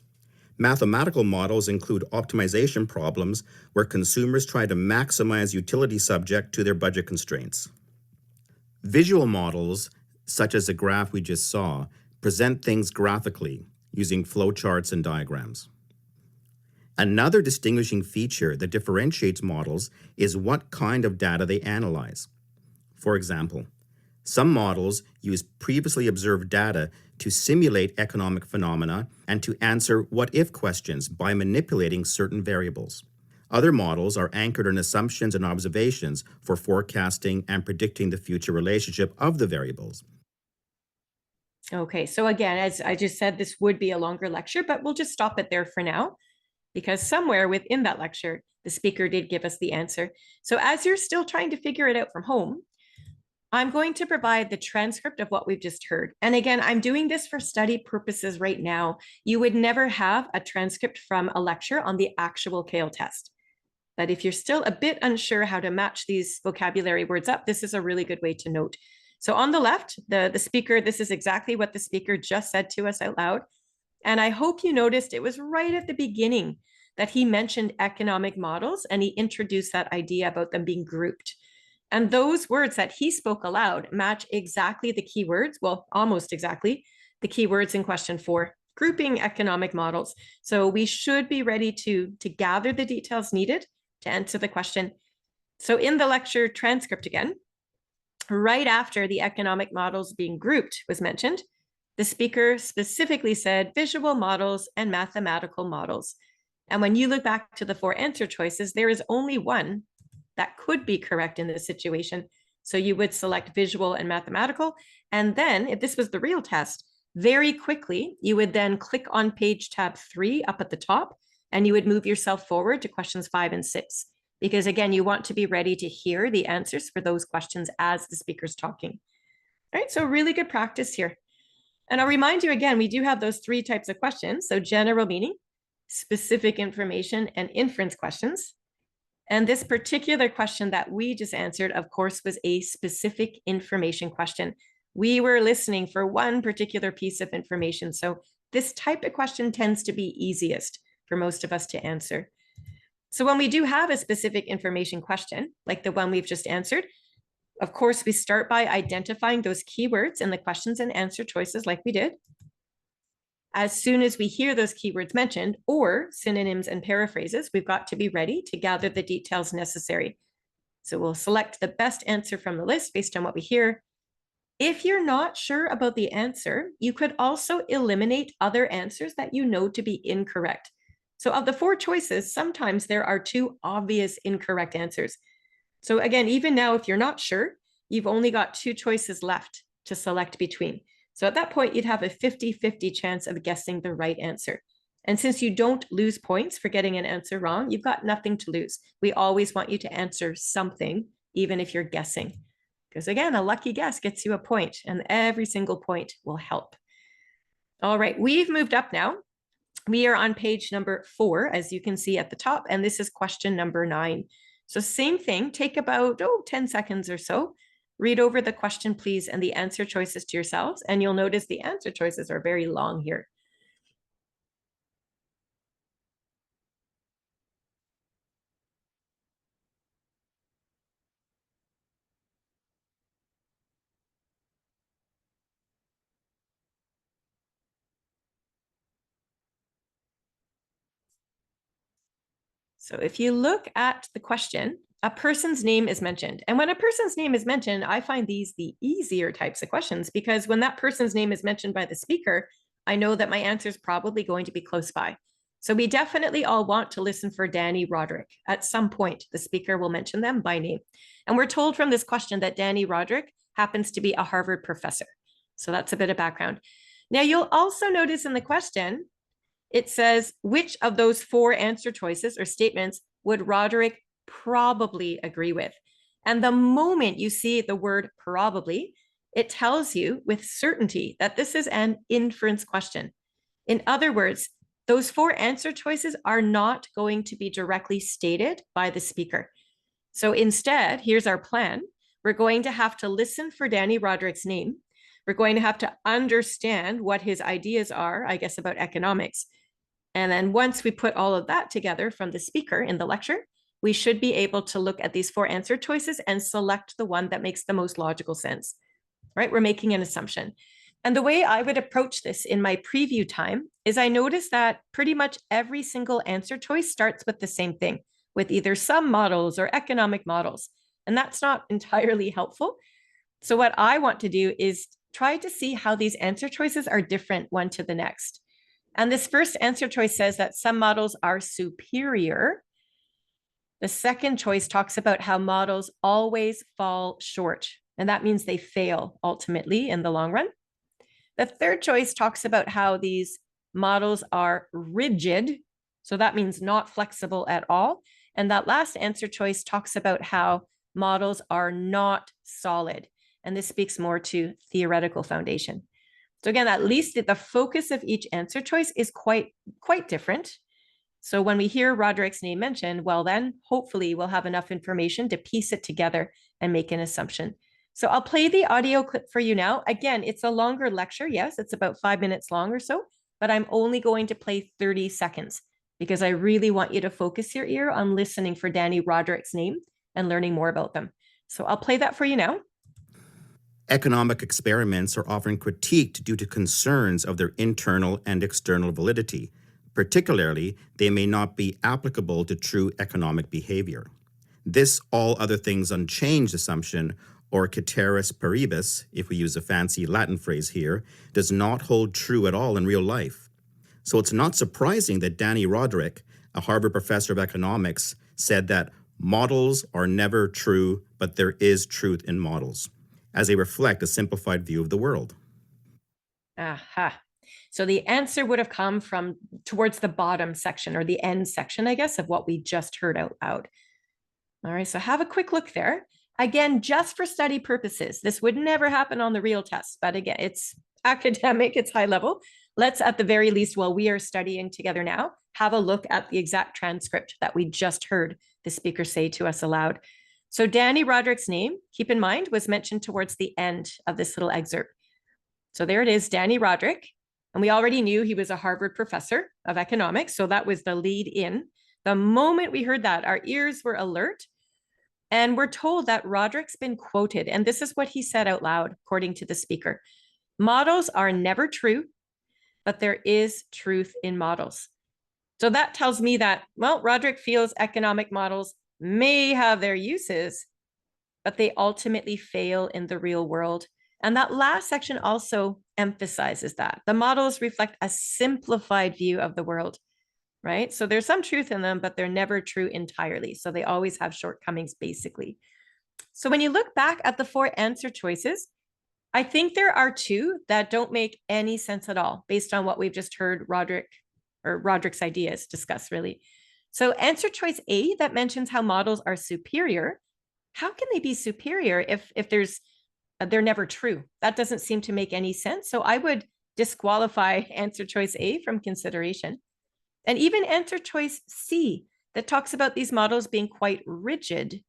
D: Mathematical models include optimization problems where consumers try to maximize utility subject to their budget constraints. Visual models, such as the graph we just saw, present things graphically using flowcharts and diagrams. Another distinguishing feature that differentiates models is what kind of data they analyze. For example, some models use previously observed data to simulate economic phenomena and to answer what-if questions by manipulating certain variables. Other models are anchored in assumptions and observations for forecasting and predicting the future relationship of the variables.
A: Okay, so again, as I just said, this would be a longer lecture, but we'll just stop it there for now, because somewhere within that lecture, the speaker did give us the answer. So as you're still trying to figure it out from home, I'm going to provide the transcript of what we've just heard. And again, I'm doing this for study purposes right now. You would never have a transcript from a lecture on the actual CAEL test. But if you're still a bit unsure how to match these vocabulary words up, this is a really good way to note. So on the left, the speaker, this is exactly what the speaker just said to us out loud. And I hope you noticed it was right at the beginning that he mentioned economic models and he introduced that idea about them being grouped. And those words that he spoke aloud match exactly the keywords, well, almost exactly the keywords in question 4, grouping economic models. So we should be ready to gather the details needed to answer the question. So in the lecture transcript again, right after the economic models being grouped was mentioned, the speaker specifically said visual models and mathematical models. And when you look back to the 4 answer choices, there is only one that could be correct in this situation. So you would select visual and mathematical. And then if this was the real test, very quickly, you would then click on page tab 3 up at the top, and you would move yourself forward to questions 5 and 6. Because again, you want to be ready to hear the answers for those questions as the speaker's talking. All right, so really good practice here. And I'll remind you again, we do have those 3 types of questions. So general meaning, specific information, and inference questions. And this particular question that we just answered, of course, was a specific information question. We were listening for one particular piece of information. So this type of question tends to be easiest for most of us to answer. So when we do have a specific information question, like the one we've just answered, of course, we start by identifying those keywords in the questions and answer choices like we did. As soon as we hear those keywords mentioned or synonyms and paraphrases, we've got to be ready to gather the details necessary. So we'll select the best answer from the list based on what we hear. If you're not sure about the answer, you could also eliminate other answers that you know to be incorrect. So of the 4 choices, sometimes there are 2 obvious incorrect answers. So again, even now, if you're not sure, you've only got 2 choices left to select between. So at that point, you'd have a 50-50 chance of guessing the right answer. And since you don't lose points for getting an answer wrong, you've got nothing to lose. We always want you to answer something, even if you're guessing. Because again, a lucky guess gets you a point, and every single point will help. All right, we've moved up now. We are on page number 4, as you can see at the top, and this is question number 9. So same thing, take about 10 seconds or so. Read over the question, please, and the answer choices to yourselves, and you'll notice the answer choices are very long here. So if you look at the question, a person's name is mentioned. And when a person's name is mentioned, I find these the easier types of questions, because when that person's name is mentioned by the speaker, I know that my answer is probably going to be close by. So we definitely all want to listen for Danny Roderick. At some point, the speaker will mention them by name. And we're told from this question that Danny Roderick happens to be a Harvard professor. So that's a bit of background. Now, you'll also notice in the question, it says, which of those 4 answer choices or statements would Roderick probably agree with? And the moment you see the word probably, it tells you with certainty that this is an inference question. In other words, those 4 answer choices are not going to be directly stated by the speaker. So instead, here's our plan. We're going to have to listen for Danny Roderick's name. We're going to have to understand what his ideas are, I guess, about economics. And then once we put all of that together from the speaker in the lecture, we should be able to look at these 4 answer choices and select the one that makes the most logical sense, right? We're making an assumption. And the way I would approach this in my preview time is I noticed that pretty much every single answer choice starts with the same thing, with either some models or economic models. And that's not entirely helpful. So what I want to do is try to see how these answer choices are different one to the next. And this first answer choice says that some models are superior. The second choice talks about how models always fall short, and that means they fail ultimately in the long run. The third choice talks about how these models are rigid, so that means not flexible at all. And that last answer choice talks about how models are not solid, and this speaks more to theoretical foundation. So again, at least the focus of each answer choice is quite different. So when we hear Roderick's name mentioned, well, then hopefully we'll have enough information to piece it together and make an assumption. So I'll play the audio clip for you now. Again, it's a longer lecture. Yes, it's about 5 minutes long or so, but I'm only going to play 30 seconds because I really want you to focus your ear on listening for Danny Roderick's name and learning more about them. So I'll play that for you now.
D: Economic experiments are often critiqued due to concerns of their internal and external validity. Particularly, they may not be applicable to true economic behavior. This all other things unchanged assumption, or ceteris paribus, if we use a fancy Latin phrase here, does not hold true at all in real life. So it's not surprising that Danny Roderick, a Harvard professor of economics, said that models are never true, but there is truth in models, as they reflect a simplified view of the world.
A: Aha. So the answer would have come from towards the bottom section, or the end section, I guess, of what we just heard out loud. All right, so have a quick look there. Again, just for study purposes, this would never happen on the real test, but again, it's academic, it's high level. Let's, at the very least, while we are studying together now, have a look at the exact transcript that we just heard the speaker say to us aloud. So Danny Roderick's name, keep in mind, was mentioned towards the end of this little excerpt. So there it is, Danny Roderick. And we already knew he was a Harvard professor of economics, so that was the lead in. The moment we heard that, our ears were alert, and we're told that Roderick's been quoted, and this is what he said out loud, according to the speaker. Models are never true, but there is truth in models. So that tells me that, well, Roderick feels economic models may have their uses, but they ultimately fail in the real world. And that last section also emphasizes that. The models reflect a simplified view of the world, right? So there's some truth in them, but they're never true entirely. So they always have shortcomings, basically. So when you look back at the 4 answer choices, I think there are 2 that don't make any sense at all based on what we've just heard Roderick's ideas discuss, really. So answer choice A, that mentions how models are superior. How can they be superior if they're never true? That doesn't seem to make any sense. So I would disqualify answer choice A from consideration. And even answer choice C, that talks about these models being quite rigid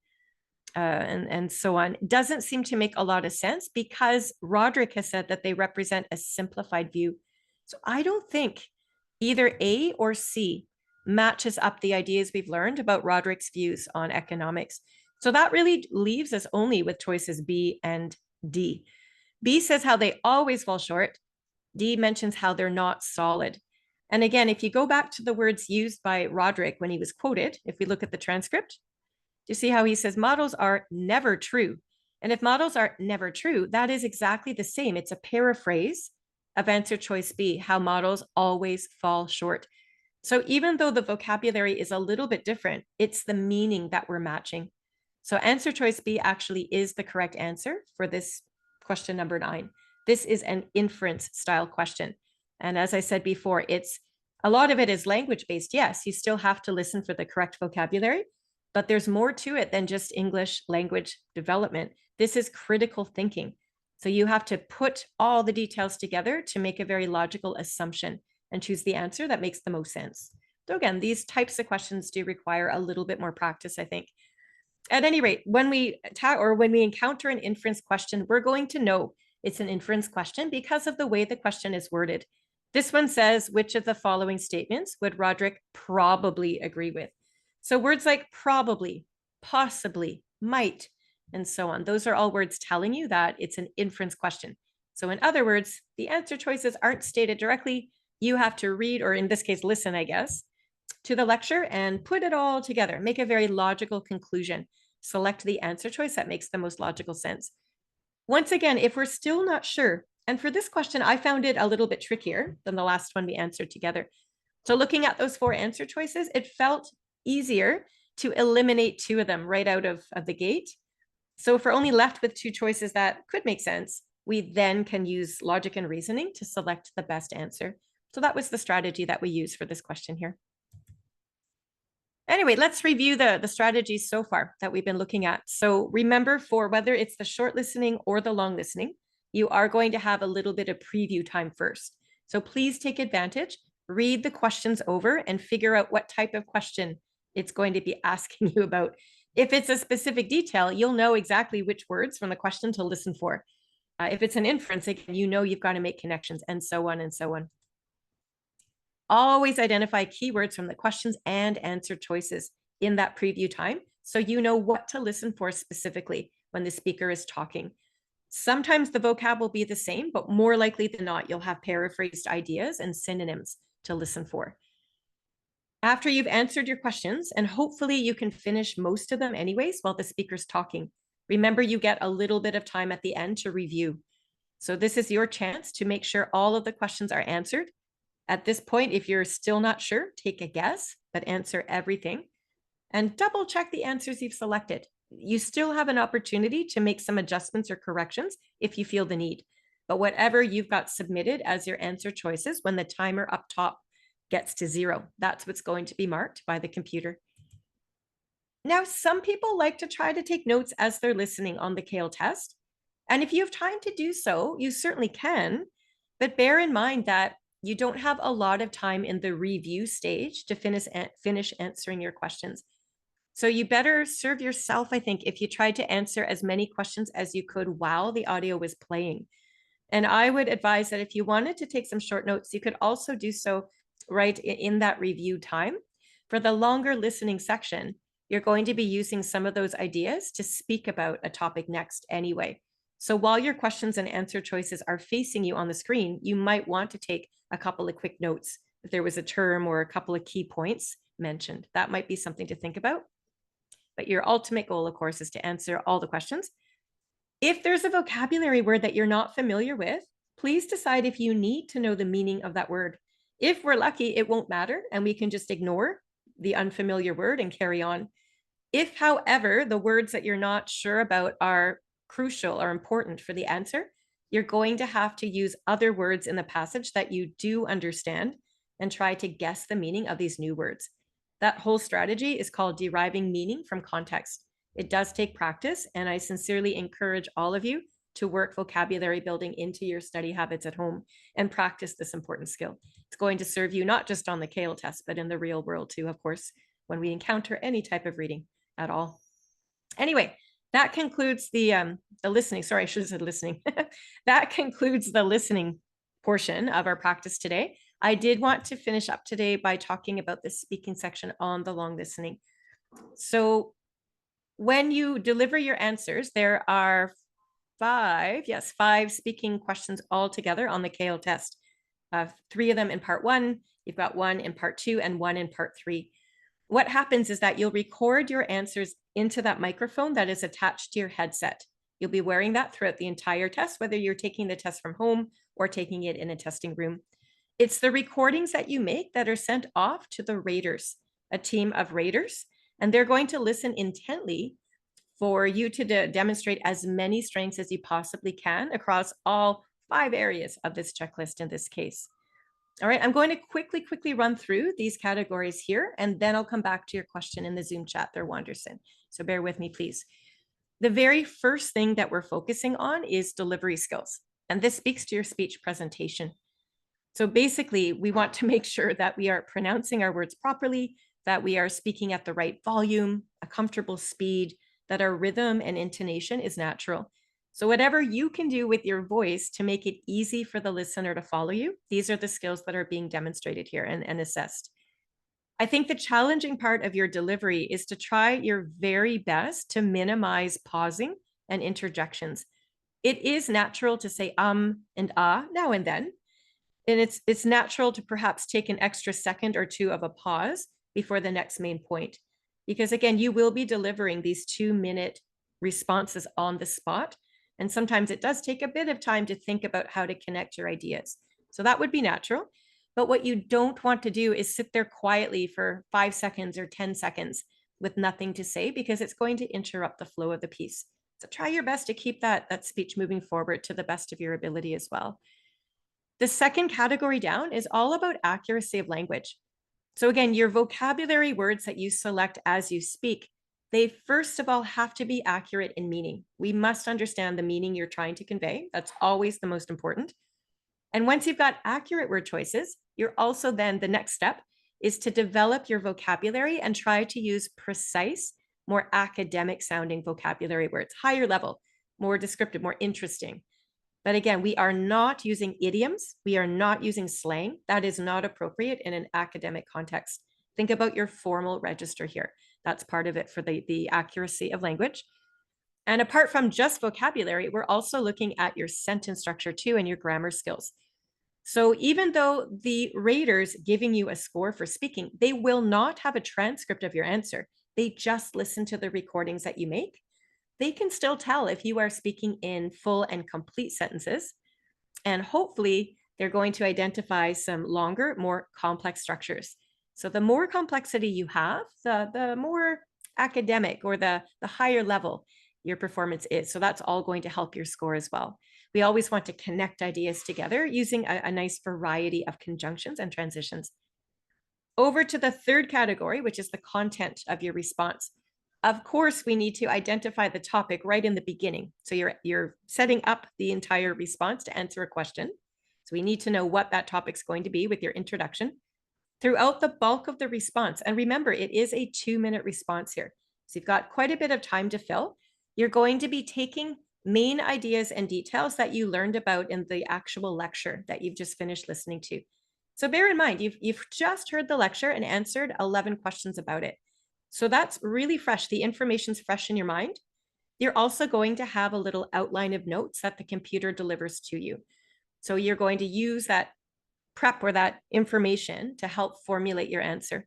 A: and so on, doesn't seem to make a lot of sense because Roderick has said that they represent a simplified view. So I don't think either A or C matches up the ideas we've learned about Roderick's views on economics. So that really leaves us only with choices B and D. B says how they always fall short. D mentions how they're not solid. And again, if you go back to the words used by Roderick when he was quoted, if we look at the transcript, do you see how he says models are never true? And if models are never true, that is exactly the same. It's a paraphrase of answer choice B, how models always fall short. So even though the vocabulary is a little bit different, it's the meaning that we're matching. So answer choice B actually is the correct answer for this question number 9. This is an inference style question. And as I said before, a lot of it is language based. Yes, you still have to listen for the correct vocabulary, but there's more to it than just English language development. This is critical thinking. So you have to put all the details together to make a very logical assumption and choose the answer that makes the most sense. So again, these types of questions do require a little bit more practice, I think. At any rate, when we encounter an inference question, we're going to know it's an inference question because of the way the question is worded. This one says, which of the following statements would Roderick probably agree with? So words like probably, possibly, might, and so on. Those are all words telling you that it's an inference question. So in other words, the answer choices aren't stated directly. You have to read, or in this case, listen, I guess, to the lecture and put it all together, make a very logical conclusion, select the answer choice that makes the most logical sense. Once again, if we're still not sure, and for this question, I found it a little bit trickier than the last one we answered together. So looking at those 4 answer choices, it felt easier to eliminate 2 of them right out of the gate. So if we're only left with 2 choices that could make sense, we then can use logic and reasoning to select the best answer. So that was the strategy that we used for this question here. Anyway, let's review the strategies so far that we've been looking at. So remember, for whether it's the short listening or the long listening, you are going to have a little bit of preview time first. So please take advantage, read the questions over and figure out what type of question it's going to be asking you about. If it's a specific detail, you'll know exactly which words from the question to listen for. If it's an inference, again, you know you've got to make connections, and so on and so on. Always identify keywords from the questions and answer choices in that preview time, so you know what to listen for specifically when the speaker is talking. Sometimes the vocab will be the same, but more likely than not, you'll have paraphrased ideas and synonyms to listen for. After you've answered your questions, and hopefully you can finish most of them anyways while the speaker's talking, remember you get a little bit of time at the end to review. So this is your chance to make sure all of the questions are answered. At this point, if you're still not sure, take a guess, but answer everything and double check the answers you've selected. You still have an opportunity to make some adjustments or corrections if you feel the need. But whatever you've got submitted as your answer choices, when the timer up top gets to 0, that's what's going to be marked by the computer. Now, some people like to try to take notes as they're listening on the CAEL test. And if you have time to do so, you certainly can, but bear in mind that you don't have a lot of time in the review stage to finish answering your questions. So you better serve yourself, I think, if you tried to answer as many questions as you could while the audio was playing. And I would advise that if you wanted to take some short notes, you could also do so right in that review time. For the longer listening section, you're going to be using some of those ideas to speak about a topic next anyway. So while your questions and answer choices are facing you on the screen, you might want to take a couple of quick notes. If there was a term or a couple of key points mentioned, that might be something to think about. But your ultimate goal, of course, is to answer all the questions. If there's a vocabulary word that you're not familiar with, please decide if you need to know the meaning of that word. If we're lucky, it won't matter, and we can just ignore the unfamiliar word and carry on. If, however, the words that you're not sure about are crucial or important for the answer, you're going to have to use other words in the passage that you do understand and try to guess the meaning of these new words. That whole strategy is called deriving meaning from context. It does take practice, and I sincerely encourage all of you to work vocabulary building into your study habits at home and practice this important skill. It's going to serve you not just on the CAEL test, but in the real world too, of course, when we encounter any type of reading at all. Anyway, that concludes the listening. Sorry, I should have said listening. That concludes the listening portion of our practice today. I did want to finish up today by talking about the speaking section on the long listening. So when you deliver your answers, there are 5 speaking questions altogether on the CAEL test. 3 of them in part 1 You've got one in part 2 and one in part 3. What happens is that you'll record your answers into that microphone that is attached to your headset. You'll be wearing that throughout the entire test, whether you're taking the test from home or taking it in a testing room. It's the recordings that you make that are sent off to the raters, a team of raters, and they're going to listen intently for you to demonstrate as many strengths as you possibly can across all 5 areas of this checklist in this case. All right, I'm going to quickly run through these categories here, and then I'll come back to your question in the Zoom chat there, Wanderson. So bear with me, please. The very first thing that we're focusing on is delivery skills, and this speaks to your speech presentation. So basically, we want to make sure that we are pronouncing our words properly, that we are speaking at the right volume, a comfortable speed, that our rhythm and intonation is natural. So whatever you can do with your voice to make it easy for the listener to follow you, these are the skills that are being demonstrated here and assessed. I think the challenging part of your delivery is to try your very best to minimize pausing and interjections. It is natural to say and ah now and then, and it's natural to perhaps take an extra second or two of a pause before the next main point. Because again, you will be delivering these 2-minute responses on the spot. And sometimes it does take a bit of time to think about how to connect your ideas. So that would be natural. But what you don't want to do is sit there quietly for 5 seconds or 10 seconds with nothing to say, because it's going to interrupt the flow of the piece. So try your best to keep that speech moving forward to the best of your ability as well. The second category down is all about accuracy of language. So again, your vocabulary words that you select as you speak, they first of all have to be accurate in meaning. We must understand the meaning you're trying to convey. That's always the most important. And once you've got accurate word choices, you're also then, the next step is to develop your vocabulary and try to use precise, more academic sounding vocabulary words, higher level, more descriptive, more interesting. But again, we are not using idioms. We are not using slang. That is not appropriate in an academic context. Think about your formal register here. That's part of it for the accuracy of language. And apart from just vocabulary, we're also looking at your sentence structure too and your grammar skills. So even though the raters giving you a score for speaking, they will not have a transcript of your answer. They just listen to the recordings that you make. They can still tell if you are speaking in full and complete sentences. And hopefully they're going to identify some longer, more complex structures. So the more complexity you have, the more academic or the higher level your performance is. So that's all going to help your score as well. We always want to connect ideas together using a nice variety of conjunctions and transitions. Over to the third category, which is the content of your response. Of course, we need to identify the topic right in the beginning. So you're setting up the entire response to answer a question. So we need to know what that topic's going to be with your introduction. Throughout the bulk of the response, and remember, it is a 2-minute response here. So you've got quite a bit of time to fill. You're going to be taking main ideas and details that you learned about in the actual lecture that you've just finished listening to. So bear in mind, you've just heard the lecture and answered 11 questions about it. So that's really fresh. The information's fresh in your mind. You're also going to have a little outline of notes that the computer delivers to you. So you're going to use that prep or that information to help formulate your answer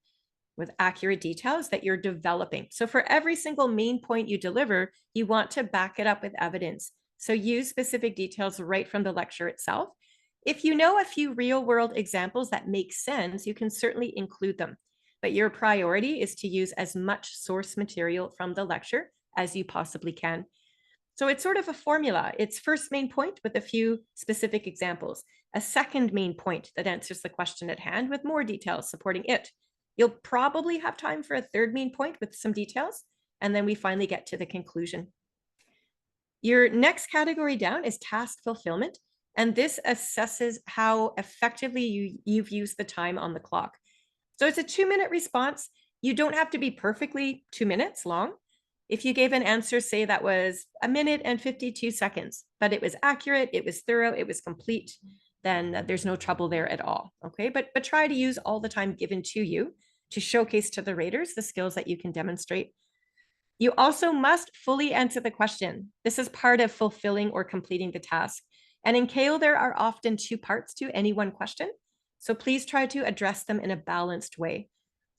A: with accurate details that you're developing. So for every single main point you deliver, you want to back it up with evidence. So use specific details right from the lecture itself. If you know a few real-world examples that make sense, you can certainly include them. But your priority is to use as much source material from the lecture as you possibly can. So it's sort of a formula. It's first main point with a few specific examples, a second main point that answers the question at hand with more details supporting it. You'll probably have time for a third main point with some details, and then we finally get to the conclusion. Your next category down is task fulfillment, and this assesses how effectively you've used the time on the clock. So it's a 2-minute response. You don't have to be perfectly 2 minutes long. If you gave an answer, say that was 1 minute and 52 seconds, but it was accurate, it was thorough, it was complete, then there's no trouble there at all. Okay, but try to use all the time given to you to showcase to the raters the skills that you can demonstrate. You also must fully answer the question. This is part of fulfilling or completing the task. And in CAEL, there are often 2 parts to any one question. So please try to address them in a balanced way.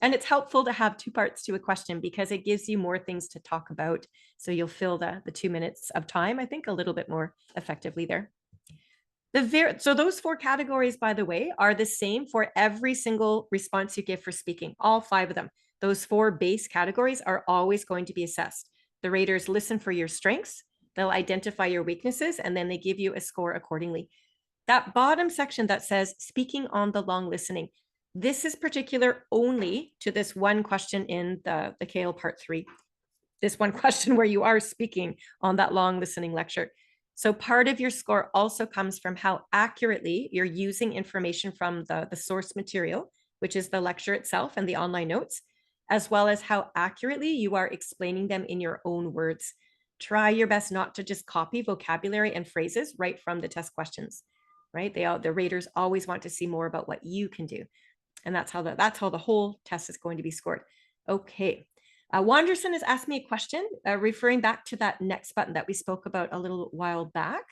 A: And it's helpful to have two parts to a question because it gives you more things to talk about. So you'll fill the 2 minutes of time, I think, a little bit more effectively there. So those 4 categories, by the way, are the same for every single response you give for speaking, all 5 of them. Those 4 base categories are always going to be assessed. The raters listen for your strengths, they'll identify your weaknesses, and then they give you a score accordingly. That bottom section that says speaking on the long listening, this is particular only to this one question in the CAEL part 3. This one question where you are speaking on that long listening lecture. So part of your score also comes from how accurately you're using information from the source material, which is the lecture itself and the online notes, as well as how accurately you are explaining them in your own words. Try your best not to just copy vocabulary and phrases right from the test questions, right? The raters always want to see more about what you can do. And that's how the whole test is going to be scored. Okay. Wanderson has asked me a question referring back to that next button that we spoke about a little while back.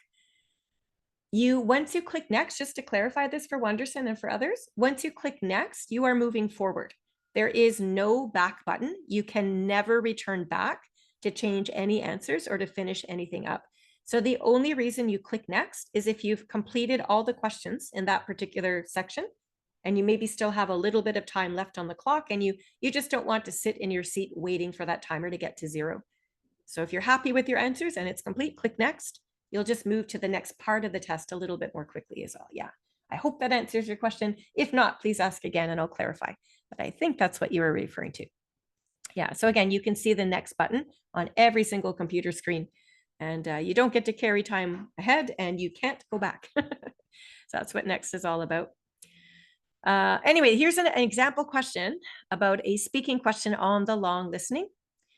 A: Once you click next, just to clarify this for Wanderson and for others, once you click next, you are moving forward. There is no back button. You can never return back to change any answers or to finish anything up. So the only reason you click next is if you've completed all the questions in that particular section, and you maybe still have a little bit of time left on the clock, and you just don't want to sit in your seat waiting for that timer to get to 0. So if you're happy with your answers and it's complete, click next. You'll just move to the next part of the test a little bit more quickly as well. Yeah, I hope that answers your question. If not, please ask again and I'll clarify. But I think that's what you were referring to. Yeah, so again, you can see the next button on every single computer screen. And you don't get to carry time ahead and you can't go back. So that's what next is all about. Anyway, here's an example question about a speaking question on the long listening.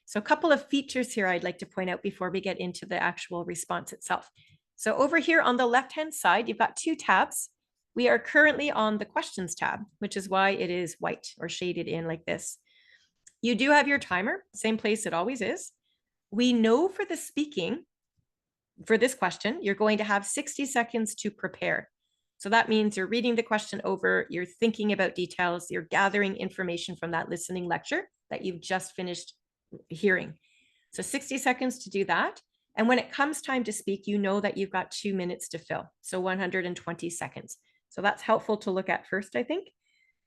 A: So a couple of features here I'd like to point out before we get into the actual response itself. So over here on the left-hand side, you've got 2 tabs. We are currently on the questions tab, which is why it is white or shaded in like this. You do have your timer, same place it always is. We know for the speaking, for this question, you're going to have 60 seconds to prepare. So that means you're reading the question over, you're thinking about details, you're gathering information from that listening lecture that you've just finished hearing. So 60 seconds to do that. And when it comes time to speak, you know that you've got 2 minutes to fill. So 120 seconds. So that's helpful to look at first, I think.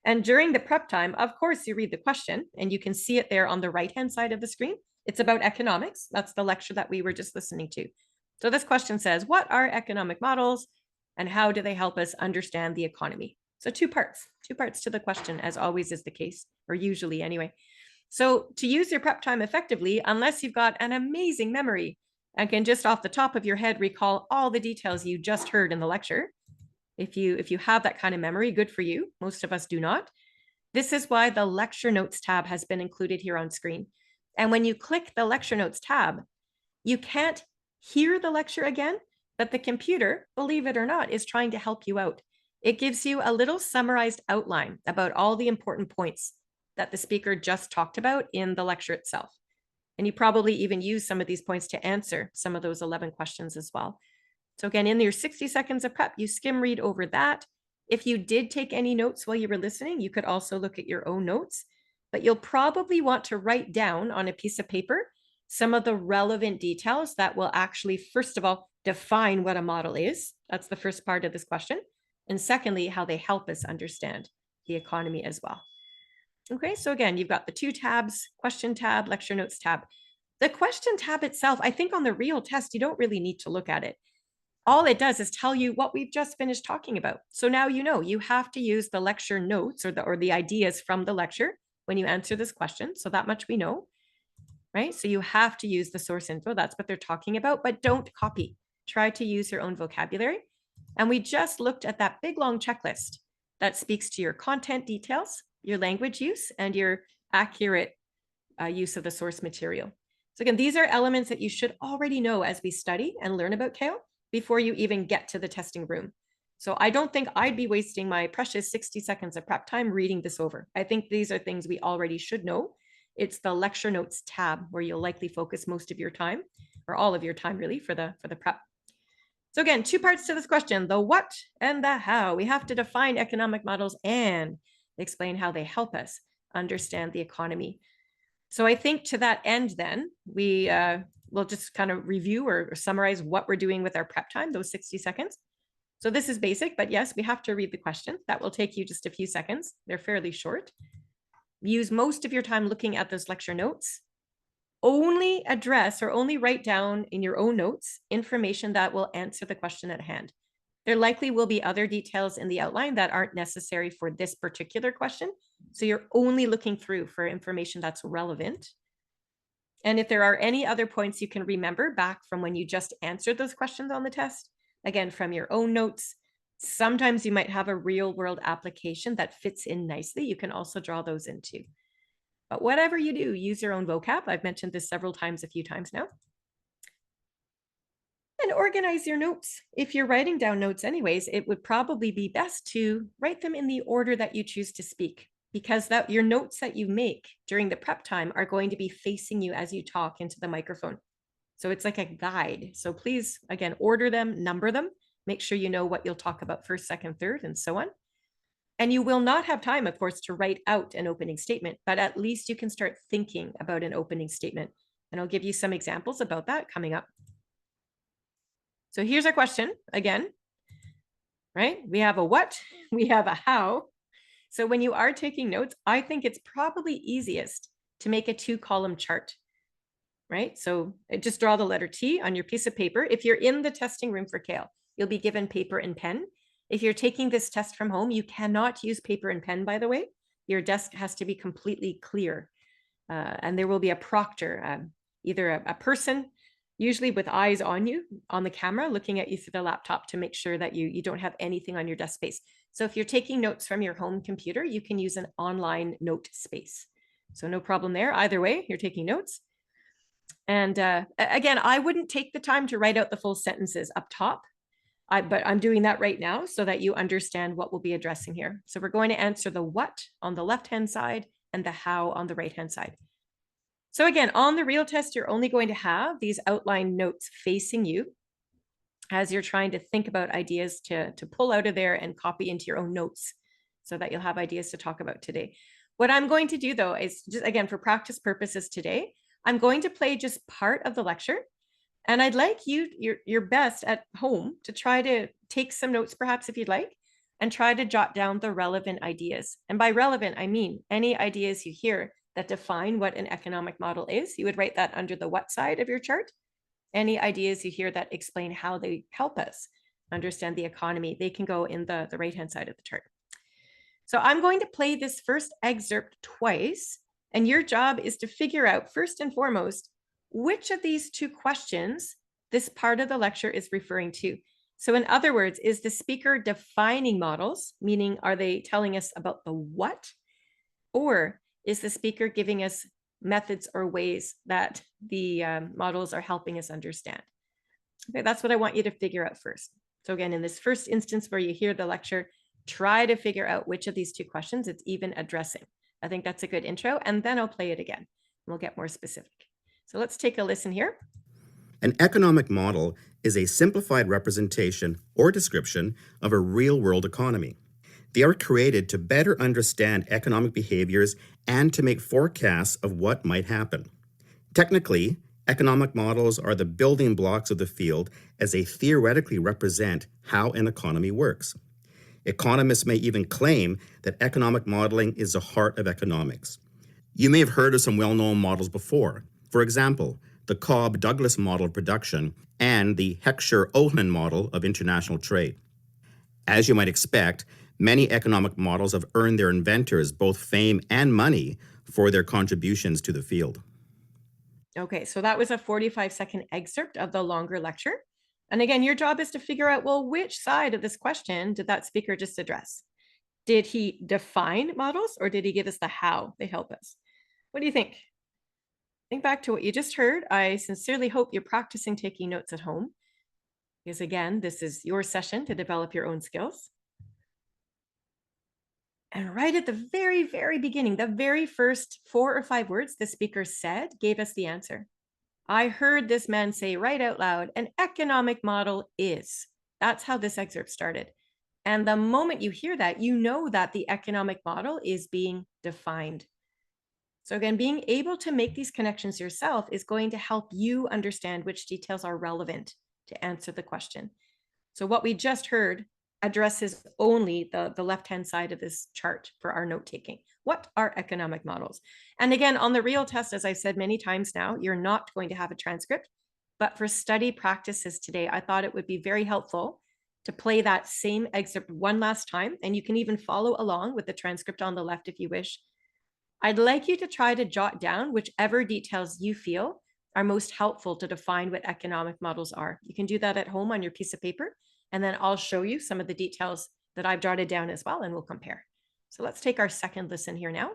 A: And during the prep time, of course, you read the question and you can see it there on the right-hand side of the screen. It's about economics. That's the lecture that we were just listening to. So this question says, what are economic models and how do they help us understand the economy? So 2 parts to the question, as always is the case, or usually anyway. So to use your prep time effectively, unless you've got an amazing memory and can just off the top of your head recall all the details you just heard in the lecture, if you have that kind of memory, good for you. Most of us do not. This is why the lecture notes tab has been included here on screen. And when you click the lecture notes tab, you can't hear the lecture again, but the computer, believe it or not, is trying to help you out. It gives you a little summarized outline about all the important points that the speaker just talked about in the lecture itself. And you probably even use some of these points to answer some of those 11 questions as well. So again, in your 60 seconds of prep, you skim read over that. If you did take any notes while you were listening, you could also look at your own notes, but you'll probably want to write down on a piece of paper some of the relevant details that will actually, first of all, define what a model is. That's the first part of this question. And secondly, how they help us understand the economy as well. Okay, so again, you've got the 2 tabs, question tab, lecture notes tab. The question tab itself, I think on the real test, you don't really need to look at it. All it does is tell you what we've just finished talking about. So now you know you have to use the lecture notes or the ideas from the lecture when you answer this question. So that much we know, right? So you have to use the source info. That's what they're talking about, but don't copy. Try to use your own vocabulary. And we just looked at that big long checklist that speaks to your content details, your language use, and your accurate use of the source material. So again, these are elements that you should already know as we study and learn about CAEL before you even get to the testing room. So I don't think I'd be wasting my precious 60 seconds of prep time reading this over. I think these are things we already should know. It's the lecture notes tab where you'll likely focus most of your time, or all of your time really, for the prep. So again, two parts to this question, the what and the how. We have to define economic models and explain how they help us understand the economy. So I think to that end, then, we'll just kind of review or summarize what we're doing with our prep time, those 60 seconds. So this is basic, but yes, we have to read the question. That will take you just a few seconds. They're fairly short. Use most of your time looking at those lecture notes. Only address or only write down in your own notes information that will answer the question at hand. There likely will be other details in the outline that aren't necessary for this particular question. So you're only looking through for information that's relevant. And if there are any other points you can remember back from when you just answered those questions on the test, again, from your own notes, sometimes you might have a real world application that fits in nicely. You can also draw those in too. But whatever you do, use your own vocab. I've mentioned this several times, a few times now. And organize your notes. If you're writing down notes anyways, it would probably be best to write them in the order that you choose to speak, because your notes that you make during the prep time are going to be facing you as you talk into the microphone. So it's like a guide. So please, again, order them, number them, make sure you know what you'll talk about first, second, third, and so on. And you will not have time, of course, to write out an opening statement, but at least you can start thinking about an opening statement. And I'll give you some examples about that coming up. So here's our question again, right? We have a what, we have a how. So when you are taking notes, I think it's probably easiest to make a 2-column chart, right? So just draw the letter T on your piece of paper. If you're in the testing room for CAEL, you'll be given paper and pen. If you're taking this test from home, you cannot use paper and pen, by the way. Your desk has to be completely clear. And there will be a proctor, either a person, usually with eyes on you, on the camera, looking at you through the laptop to make sure that you don't have anything on your desk space. So if you're taking notes from your home computer, you can use an online note space. So no problem there. Either way, you're taking notes. And again, I wouldn't take the time to write out the full sentences up top, but I'm doing that right now so that you understand what we'll be addressing here. So we're going to answer the what on the left-hand side and the how on the right-hand side. So again, on the real test, you're only going to have these outline notes facing you as you're trying to think about ideas to pull out of there and copy into your own notes so that you'll have ideas to talk about today. What I'm going to do though is just, again, for practice purposes today, I'm going to play just part of the lecture. And I'd like you, your best at home, to try to take some notes, perhaps if you'd like, and try to jot down the relevant ideas. And by relevant, I mean any ideas you hear that define what an economic model is. You would write that under the what side of your chart. Any ideas you hear that explain how they help us understand the economy, they can go in the right-hand side of the chart. So I'm going to play this first excerpt twice, and your job is to figure out, first and foremost, which of these two questions this part of the lecture is referring to. So in other words, is the speaker defining models, meaning are they telling us about the what? Or is the speaker giving us methods or ways that the models are helping us understand? Okay, that's what I want you to figure out first. So again, in this first instance where you hear the lecture, try to figure out which of these two questions it's even addressing. I think that's a good intro, and then I'll play it again. And we'll get more specific. So let's take a listen here.
D: An economic model is a simplified representation or description of a real-world economy. They are created to better understand economic behaviors and to make forecasts of what might happen. Technically, economic models are the building blocks of the field as they theoretically represent how an economy works. Economists may even claim that economic modeling is the heart of economics. You may have heard of some well-known models before. For example, the Cobb-Douglas model of production and the Heckscher-Ohlman model of international trade. As you might expect, many economic models have earned their inventors both fame and money for their contributions to the field.
A: Okay, so that was a 45-second excerpt of the longer lecture. And again, your job is to figure out, well, which side of this question did that speaker just address? Did he define models, or did he give us the how they help us? What do you think? Think back to what you just heard. I sincerely hope you're practicing taking notes at home, because again, this is your session to develop your own skills. And right at the very, very beginning, the very first 4 or 5 words the speaker said gave us the answer. I heard this man say right out loud, an economic model is. That's how this excerpt started. And the moment you hear that, you know that the economic model is being defined. So again, being able to make these connections yourself is going to help you understand which details are relevant to answer the question. So what we just heard addresses only the left-hand side of this chart for our note-taking. What are economic models? And again, on the real test, as I've said many times now, you're not going to have a transcript, but for study practices today, I thought it would be very helpful to play that same excerpt one last time, and you can even follow along with the transcript on the left if you wish. I'd like you to try to jot down whichever details you feel are most helpful to define what economic models are. You can do that at home on your piece of paper, and then I'll show you some of the details that I've jotted down as well, and we'll compare. So let's take our second listen here now.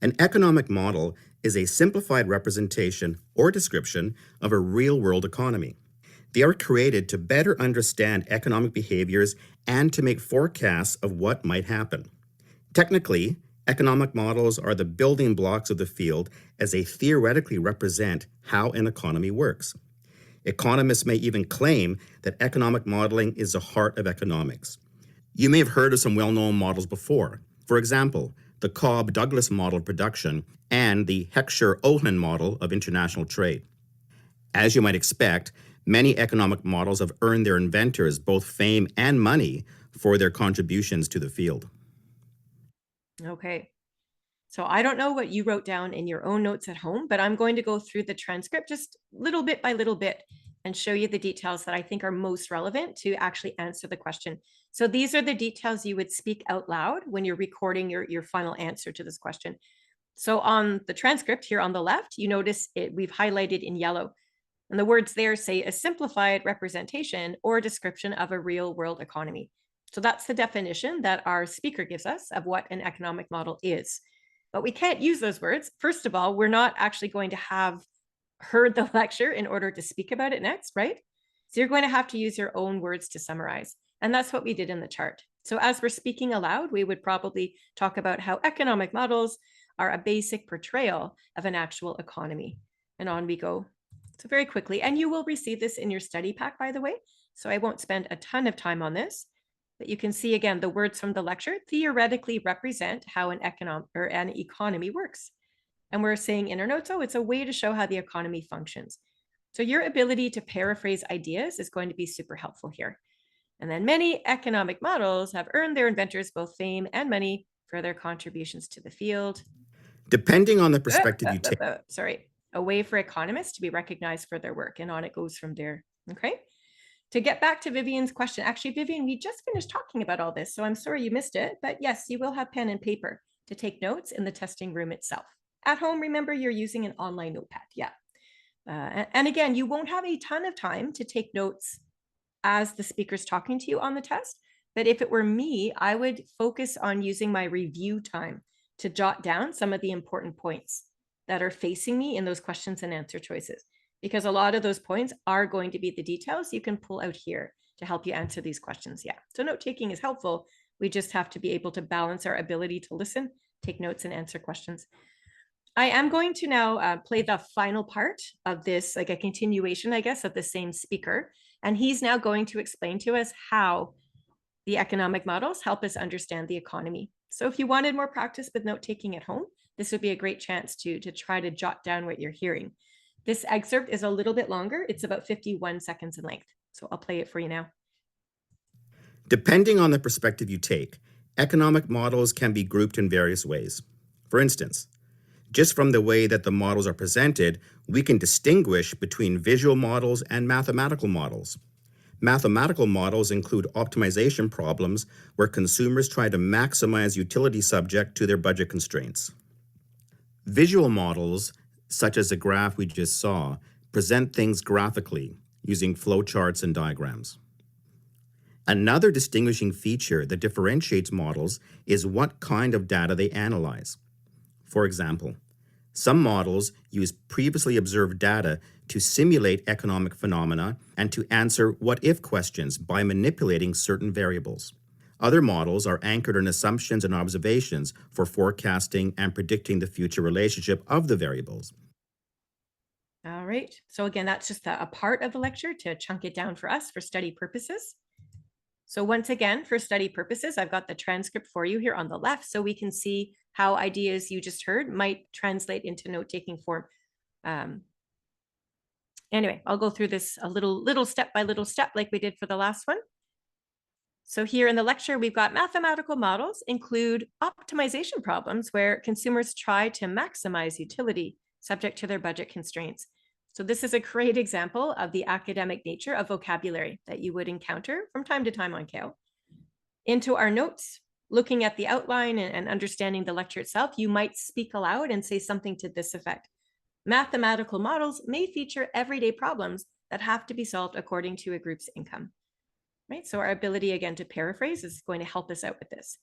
D: An economic model is a simplified representation or description of a real-world economy. They are created to better understand economic behaviors and to make forecasts of what might happen. Technically, economic models are the building blocks of the field as they theoretically represent how an economy works. Economists may even claim that economic modeling is the heart of economics. You may have heard of some well-known models before. For example, the Cobb-Douglas model of production and the Heckscher-Ohlin model of international trade. As you might expect, many economic models have earned their inventors both fame and money for their contributions to the field.
A: Okay. So I don't know what you wrote down in your own notes at home, but I'm going to go through the transcript just little bit by little bit and show you the details that I think are most relevant to actually answer the question. So these are the details you would speak out loud when you're recording your final answer to this question. So on the transcript here on the left, you notice we've highlighted in yellow. And the words there say a simplified representation or description of a real world economy. So that's the definition that our speaker gives us of what an economic model is. But we can't use those words. First of all, we're not actually going to have heard the lecture in order to speak about it next, right? So you're going to have to use your own words to summarize. And that's what we did in the chart. So as we're speaking aloud, we would probably talk about how economic models are a basic portrayal of an actual economy. And on we go. So very quickly, and you will receive this in your study pack, by the way, so I won't spend a ton of time on this, but you can see again, the words from the lecture theoretically represent how an economy works. And we're saying in our notes, oh, it's a way to show how the economy functions. So your ability to paraphrase ideas is going to be super helpful here. And then many economic models have earned their inventors both fame and money for their contributions to the field.
D: Depending on the perspective you take.
A: Sorry. A way for economists to be recognized for their work, and on it goes from there. Okay. To get back to Vivian's question, actually, Vivian, we just finished talking about all this, so I'm sorry you missed it, but yes, you will have pen and paper to take notes in the testing room itself. At home, remember, you're using an online notepad. Yeah. And again, you won't have a ton of time to take notes as the speaker's talking to you on the test. But if it were me, I would focus on using my review time to jot down some of the important points that are facing me in those questions and answer choices, because a lot of those points are going to be the details you can pull out here to help you answer these questions. Yeah. So note taking is helpful. We just have to be able to balance our ability to listen, take notes, and answer questions. I am going to now play the final part of this, like a continuation, I guess, of the same speaker. And he's now going to explain to us how the economic models help us understand the economy. So if you wanted more practice with note taking at home, this would be a great chance to try to jot down what you're hearing. This excerpt is a little bit longer. It's about 51 seconds in length. So I'll play it for you now.
D: Depending on the perspective you take, economic models can be grouped in various ways. For instance, just from the way that the models are presented, we can distinguish between visual models and mathematical models. Mathematical models include optimization problems where consumers try to maximize utility subject to their budget constraints. Visual models, such as the graph we just saw, present things graphically using flowcharts and diagrams. Another distinguishing feature that differentiates models is what kind of data they analyze. For example, some models use previously observed data to simulate economic phenomena and to answer what-if questions by manipulating certain variables. Other models are anchored in assumptions and observations for forecasting and predicting the future relationship of the variables.
A: All All right. So again, that's just a part of the lecture to chunk it down for us for study purposes. So once again, for study purposes, I've got the transcript for you here on the left so we can see how ideas you just heard might translate into note-taking form. Anyway, I'll go through this a little step by little step like we did for the last one. So here in the lecture, we've got mathematical models include optimization problems where consumers try to maximize utility subject to their budget constraints. So this is a great example of the academic nature of vocabulary that you would encounter from time to time on CAEL. Into our notes, looking at the outline and understanding the lecture itself, you might speak aloud and say something to this effect. Mathematical models may feature everyday problems that have to be solved according to a group's income. Right? So our ability, again, to paraphrase is going to help us out with this.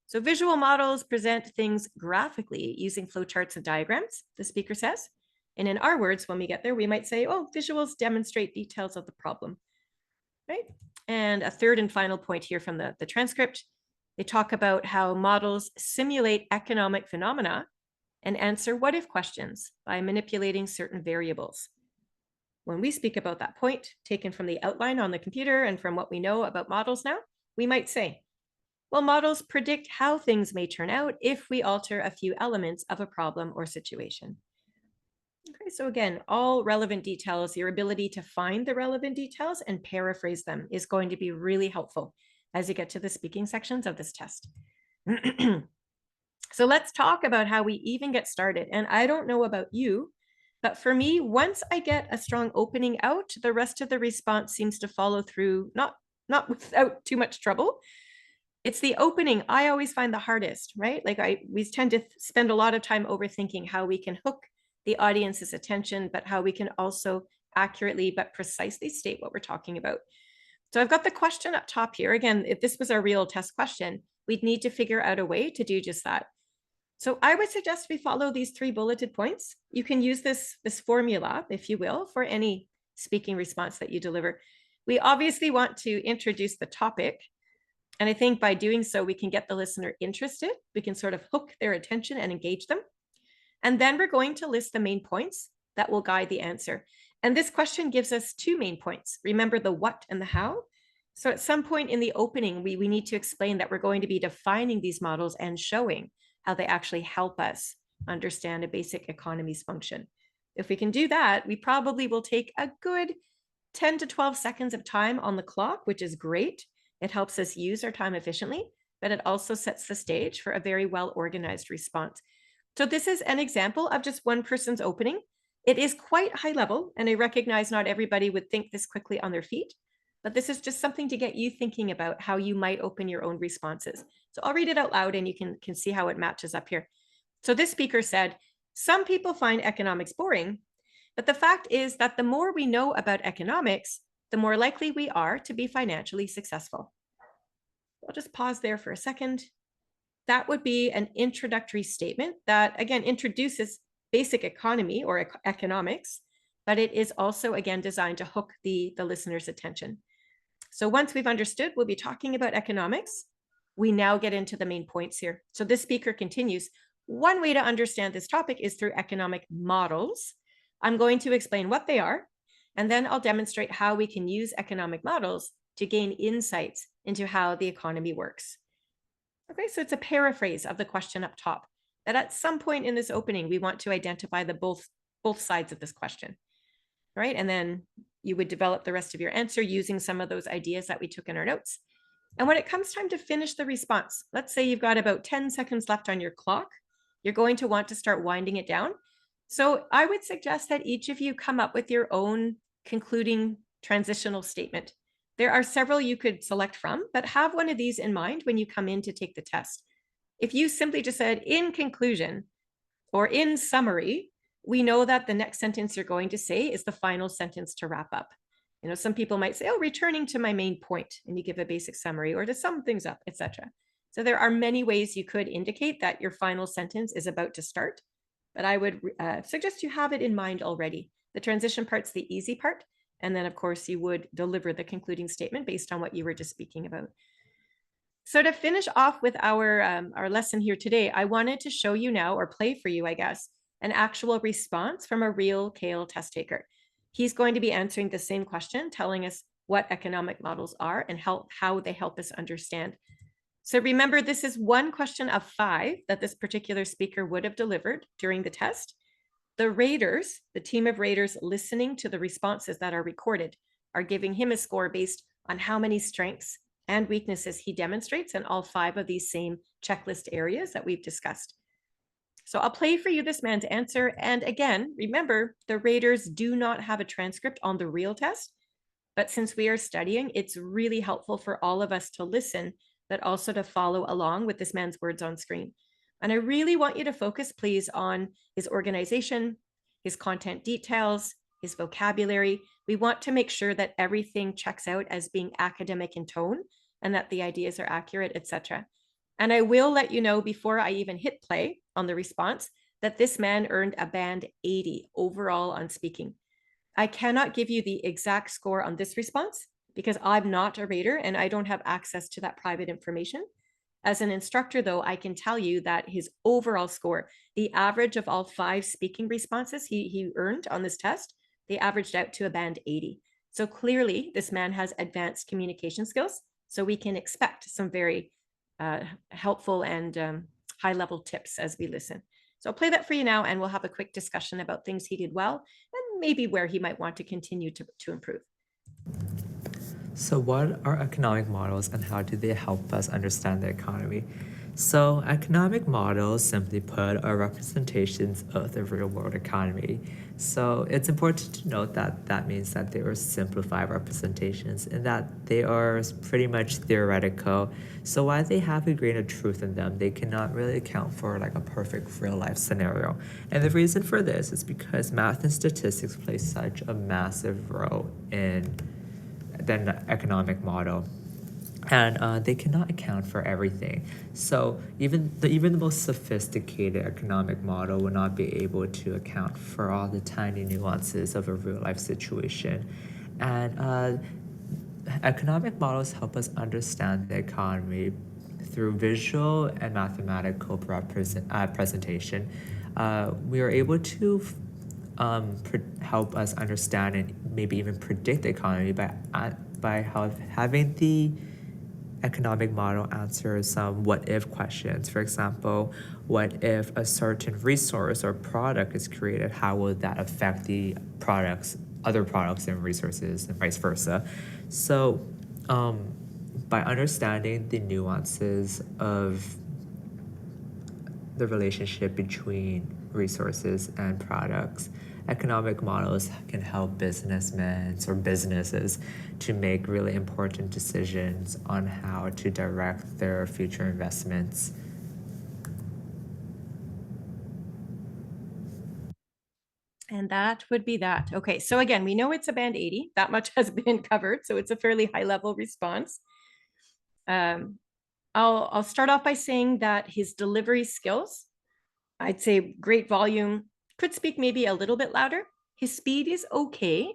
A: So visual models present things graphically using flowcharts and diagrams, the speaker says. And in our words, when we get there, we might say, oh, visuals demonstrate details of the problem, right? And a third and final point here from the transcript, they talk about how models simulate economic phenomena and answer what if questions by manipulating certain variables. When we speak about that point, taken from the outline on the computer and from what we know about models now, we might say, well, models predict how things may turn out if we alter a few elements of a problem or situation. Okay, so again, all relevant details, your ability to find the relevant details and paraphrase them is going to be really helpful as you get to the speaking sections of this test. So let's talk about how we even get started. And I don't know about you, but for me, once I get a strong opening out, the rest of the response seems to follow through, not without too much trouble. It's the opening I always find the hardest, right? Like we tend to spend a lot of time overthinking how we can hook the audience's attention, but how we can also accurately but precisely state what we're talking about. So I've got the question up top here. Again, if this was our real test question, we'd need to figure out a way to do just that. So I would suggest we follow these 3 bulleted points. You can use this formula, if you will, for any speaking response that you deliver. We obviously want to introduce the topic. And I think by doing so, we can get the listener interested. We can sort of hook their attention and engage them. And then we're going to list the main points that will guide the answer. And this question gives us 2 main points. Remember the what and the how. So at some point in the opening, we need to explain that we're going to be defining these models and showing how they actually help us understand a basic economy's function. If we can do that, we probably will take a good 10 to 12 seconds of time on the clock, which is great. It helps us use our time efficiently, but it also sets the stage for a very well-organized response. So this is an example of just one person's opening. It is quite high level, and I recognize not everybody would think this quickly on their feet, but this is just something to get you thinking about how you might open your own responses. So I'll read it out loud and you can see how it matches up here. So this speaker said, some people find economics boring, but the fact is that the more we know about economics, the more likely we are to be financially successful. I'll just pause there for a second. That would be an introductory statement that, again, introduces basic economy or economics, but it is also, again, designed to hook the listener's attention. So once we've understood, we'll be talking about economics. We now get into the main points here. So this speaker continues, one way to understand this topic is through economic models. I'm going to explain what they are, and then I'll demonstrate how we can use economic models to gain insights into how the economy works. Okay, so it's a paraphrase of the question up top, that at some point in this opening, we want to identify the both sides of this question, right? And then you would develop the rest of your answer using some of those ideas that we took in our notes. And when it comes time to finish the response, let's say you've got about 10 seconds left on your clock, you're going to want to start winding it down. So I would suggest that each of you come up with your own concluding transitional statement. There are several you could select from, but have one of these in mind when you come in to take the test. If you simply just said in conclusion or in summary, we know that the next sentence you're going to say is the final sentence to wrap up. You know, some people might say, oh, returning to my main point, and you give a basic summary, or to sum things up, etc. So there are many ways you could indicate that your final sentence is about to start, but I would suggest you have it in mind already. The transition part's the easy part, and then of course you would deliver the concluding statement based on what you were just speaking about. So to finish off with our lesson here today, I wanted to show you now, or play for you, I guess, an actual response from a real CAEL test taker. He's going to be answering the same question, telling us what economic models are and how they help us understand. So remember, this is one question of 5 that this particular speaker would have delivered during the test. The raters, the team of raters listening to the responses that are recorded, are giving him a score based on how many strengths and weaknesses he demonstrates in all 5 of these same checklist areas that we've discussed. So I'll play for you this man's answer. And again, remember, the raters do not have a transcript on the real test. But since we are studying, it's really helpful for all of us to listen, but also to follow along with this man's words on screen. And I really want you to focus, please, on his organization, his content details, his vocabulary. We want to make sure that everything checks out as being academic in tone and that the ideas are accurate, etc. And I will let you know before I even hit play on the response that this man earned a band 80 overall on speaking. I cannot give you the exact score on this response because I'm not a rater and I don't have access to that private information. As an instructor, though, I can tell you that his overall score, the average of all 5 speaking responses he earned on this test, they averaged out to a band 80. So clearly, this man has advanced communication skills. So we can expect some very helpful and high-level tips as we listen. So I'll play that for you now, and we'll have a quick discussion about things he did well and maybe where he might want to continue to improve.
E: So what are economic models and how do they help us understand the economy? So economic models, simply put, are representations of the real world economy. So it's important to note that that means that they are simplified representations and that they are pretty much theoretical. So while they have a grain of truth in them, they cannot really account for like a perfect real life scenario. And the reason for this is because math and statistics play such a massive role in the economic model. And they cannot account for everything. So even the most sophisticated economic model will not be able to account for all the tiny nuances of a real life situation. And economic models help us understand the economy through visual and mathematical presentation. We are able to help us understand and maybe even predict the economy by having the economic model answer some what-if questions. For example, what if a certain resource or product is created? How will that affect the other products and resources, and vice versa? So by understanding the nuances of the relationship between resources and products, economic models can help businessmen or businesses to make really important decisions on how to direct their future investments.
A: And that would be that. Okay, so again, we know it's a band 80. That much has been covered, so it's a fairly high-level response. I'll start off by saying that his delivery skills, I'd say great volume, could speak maybe a little bit louder. His speed is okay.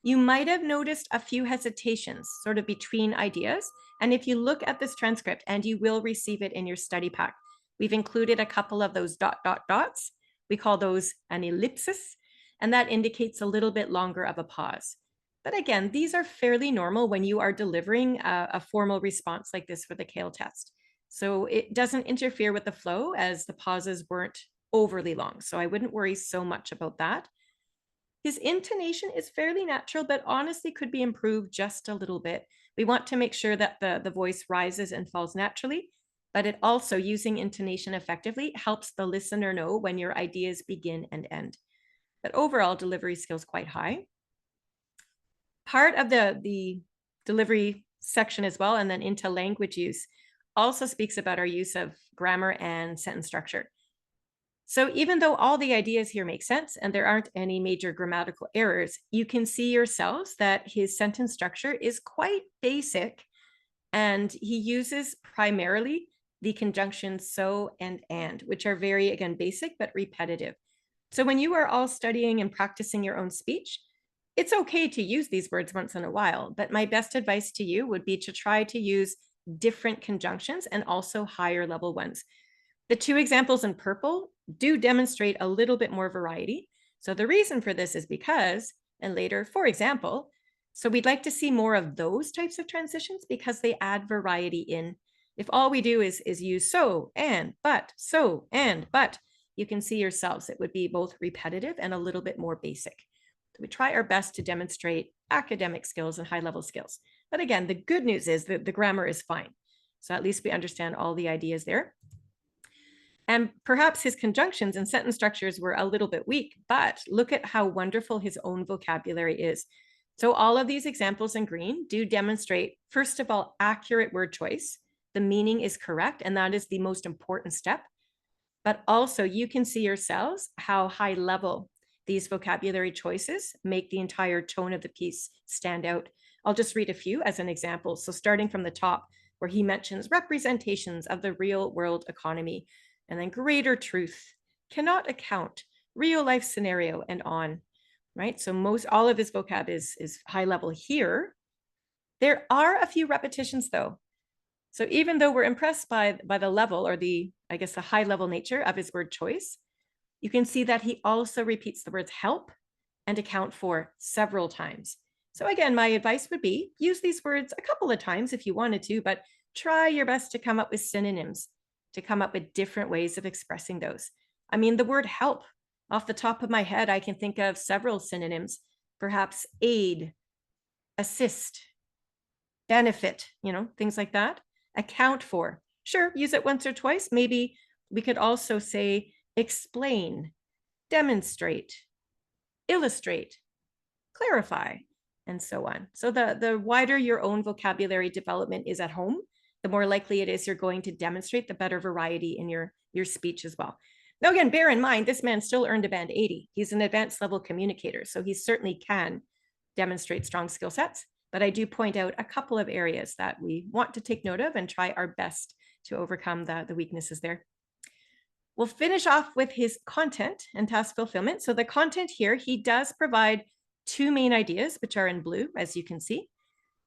A: You might have noticed a few hesitations sort of between ideas. And if you look at this transcript, and you will receive it in your study pack, we've included a couple of those ... dots. We call those an ellipsis, and that indicates a little bit longer of a pause. But again, these are fairly normal when you are delivering a formal response like this for the CAEL test. So it doesn't interfere with the flow as the pauses weren't overly long. So I wouldn't worry so much about that. His intonation is fairly natural, but honestly could be improved just a little bit. We want to make sure that the voice rises and falls naturally, but it also, using intonation effectively, helps the listener know when your ideas begin and end. But overall, delivery skills quite high. Part of the delivery section as well, and then into language use, also speaks about our use of grammar and sentence structure. So even though all the ideas here make sense and there aren't any major grammatical errors, you can see yourselves that his sentence structure is quite basic, and he uses primarily the conjunctions so and, which are very, again, basic but repetitive. So when you are all studying and practicing your own speech, it's okay to use these words once in a while, but my best advice to you would be to try to use different conjunctions and also higher level ones. The 2 examples in purple do demonstrate a little bit more variety. So the reason for this is because, and later, for example, so we'd like to see more of those types of transitions because they add variety in. If all we do is use so and but, you can see yourselves it would be both repetitive and a little bit more basic. So we try our best to demonstrate academic skills and high-level skills. But again, the good news is that the grammar is fine. So at least we understand all the ideas there. And perhaps his conjunctions and sentence structures were a little bit weak, but look at how wonderful his own vocabulary is. So all of these examples in green do demonstrate, first of all, accurate word choice. The meaning is correct, and that is the most important step. But also you can see yourselves how high level these vocabulary choices make the entire tone of the piece stand out. I'll just read a few as an example. So starting from the top, where he mentions representations of the real world economy, and then greater truth, cannot account, real life scenario, and on, right? So all of his vocab is high level here. There are a few repetitions though. So even though we're impressed by the level, or the high level nature of his word choice, you can see that he also repeats the words help and account for several times. So again, my advice would be use these words a couple of times if you wanted to, but try your best to come up with synonyms, to come up with different ways of expressing those. I mean, the word help, off the top of my head, I can think of several synonyms, perhaps aid, assist, benefit, things like that. Account for, sure, use it once or twice. Maybe we could also say explain, demonstrate, illustrate, clarify, and so on. So the wider your own vocabulary development is at home, the more likely it is you're going to demonstrate the better variety in your speech as well. Now, again, bear in mind, this man still earned a band 80. He's an advanced level communicator, so he certainly can demonstrate strong skill sets. But I do point out a couple of areas that we want to take note of and try our best to overcome the weaknesses there. We'll finish off with his content and task fulfillment. So the content here, he does provide two main ideas, which are in blue, as you can see.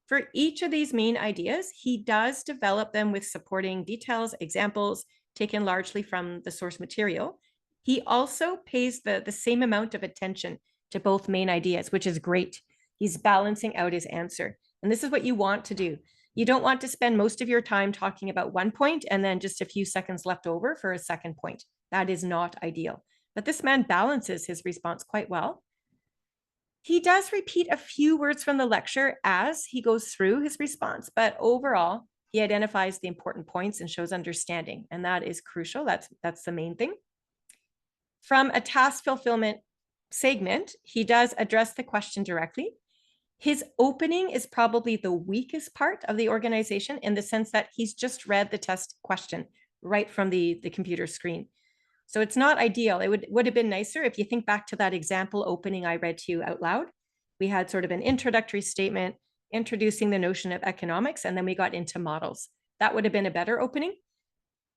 A: For each of these main ideas, he does develop them with supporting details, examples, taken largely from the source material. He also pays the same amount of attention to both main ideas, which is great. He's balancing out his answer. And this is what you want to do. You don't want to spend most of your time talking about one point and then just a few seconds left over for a second point. That is not ideal. But this man balances his response quite well. He does repeat a few words from the lecture as he goes through his response, but overall, he identifies the important points and shows understanding, and that is crucial. That's the main thing. From a task fulfillment segment, he does address the question directly. His opening is probably the weakest part of the organization in the sense that he's just read the test question right from the computer screen. So it's not ideal. It would have been nicer if you think back to that example opening I read to you out loud. We had sort of an introductory statement introducing the notion of economics, and then we got into models. That would have been a better opening.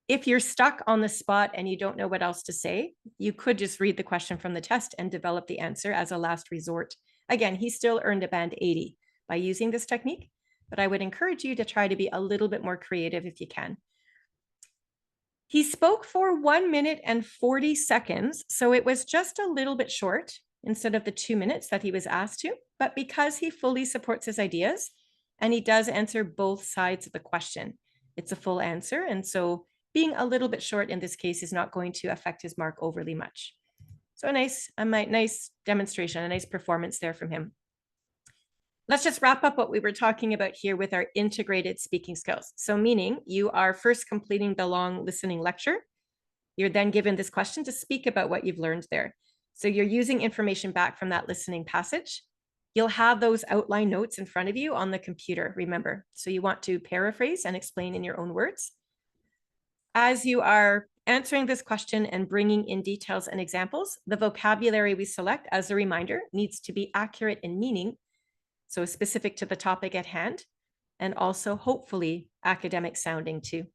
A: If you're stuck on the spot and you don't know what else to say, you could just read the question from the test and develop the answer as a last resort. Again, he still earned a band 80 by using this technique, but I would encourage you to try to be a little bit more creative if you can. He spoke for 1 minute and 40 seconds, so it was just a little bit short instead of the 2 minutes that he was asked to, but because he fully supports his ideas and he does answer both sides of the question, it's a full answer. And so being a little bit short in this case is not going to affect his mark overly much. So a nice demonstration, a nice performance there from him. Let's just wrap up what we were talking about here with our integrated speaking skills. So meaning you are first completing the long listening lecture. You're then given this question to speak about what you've learned there. So you're using information back from that listening passage. You'll have those outline notes in front of you on the computer, remember. So you want to paraphrase and explain in your own words. As you are answering this question and bringing in details and examples, the vocabulary we select, as a reminder, needs to be accurate in meaning, so specific to the topic at hand, and also hopefully academic sounding too.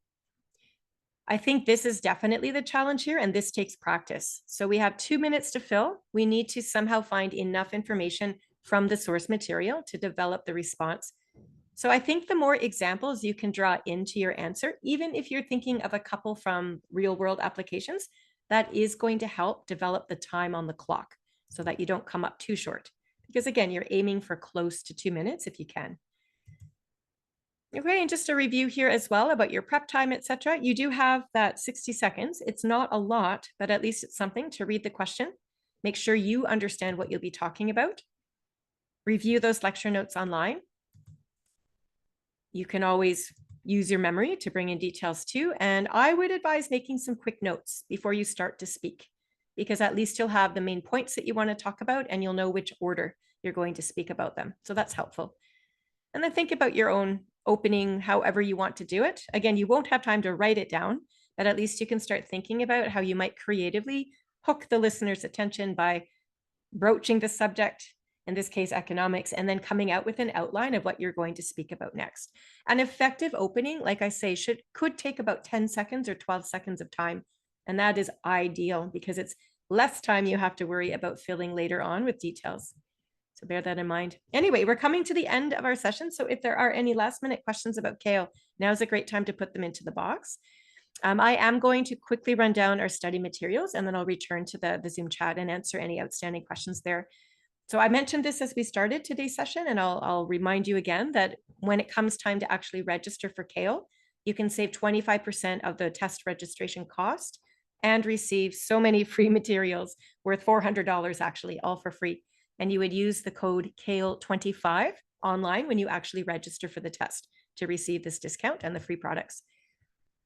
A: I think this is definitely the challenge here, and this takes practice. So we have 2 minutes to fill. We need to somehow find enough information from the source material to develop the response. So I think the more examples you can draw into your answer, even if you're thinking of a couple from real world applications, that is going to help develop the time on the clock so that you don't come up too short. Because again, you're aiming for close to 2 minutes if you can. Okay, and just a review here as well about your prep time, etc. You do have that 60 seconds. It's not a lot, but at least it's something to read the question. Make sure you understand what you'll be talking about. Review those lecture notes online. You can always use your memory to bring in details too. And I would advise making some quick notes before you start to speak, because at least you'll have the main points that you want to talk about and you'll know which order you're going to speak about them. So that's helpful. And then think about your own opening, however you want to do it. Again, you won't have time to write it down, but at least you can start thinking about how you might creatively hook the listener's attention by broaching the subject, in this case, economics, and then coming out with an outline of what you're going to speak about next. An effective opening, like I say, could take about 10 seconds or 12 seconds of time. And that is ideal because it's less time you have to worry about filling later on with details. So bear that in mind. Anyway, we're coming to the end of our session. So if there are any last minute questions about CAEL, now is a great time to put them into the box. I am going to quickly run down our study materials and then I'll return to the Zoom chat and answer any outstanding questions there. So I mentioned this as we started today's session, and I'll remind you again that when it comes time to actually register for CAEL, you can save 25% of the test registration cost and receive so many free materials worth $400 actually, all for free. And you would use the code CAEL25 online when you actually register for the test to receive this discount and the free products.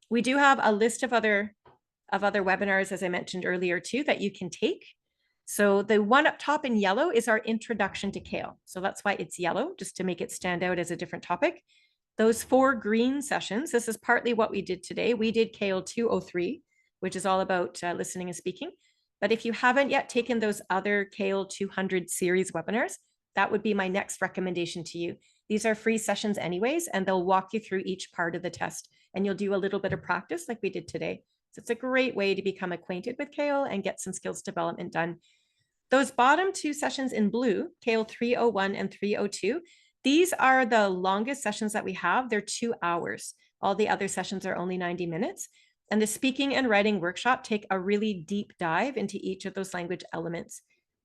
A: We do have a list of other webinars, as I mentioned earlier too, that you can take. So the one up top in yellow is our introduction to CAEL. So that's why it's yellow, just to make it stand out as a different topic. Those 4 green sessions, this is partly what we did today. We did CAEL 203, which is all about listening and speaking. But if you haven't yet taken those other CAEL 200 series webinars, that would be my next recommendation to you. These are free sessions anyways, and they'll walk you through each part of the test, and you'll do a little bit of practice like we did today. So it's a great way to become acquainted with CAEL and get some skills development done. Those bottom 2 sessions in blue, CAEL 301 and 302, these are the longest sessions that we have. They're 2 hours. All the other sessions are only 90 minutes. And the speaking and writing workshop take a really deep dive into each of those language elements.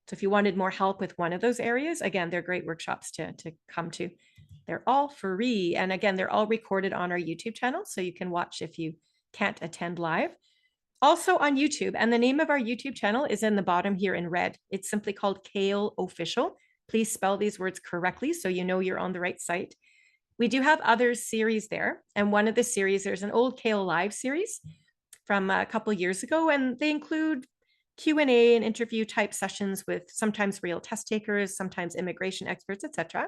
A: So if you wanted more help with one of those areas, again, they're great workshops to come to. They're all free. And again, they're all recorded on our YouTube channel, so you can watch if you can't attend live. Also on YouTube, and the name of our YouTube channel is in the bottom here in red. It's simply called CAEL Official. Please spell these words correctly so you know you're on the right site. We do have other series there, and one of the series, there's an old CAEL Live series from a couple years ago, and they include Q&A and interview type sessions with sometimes real test takers, sometimes immigration experts, etc.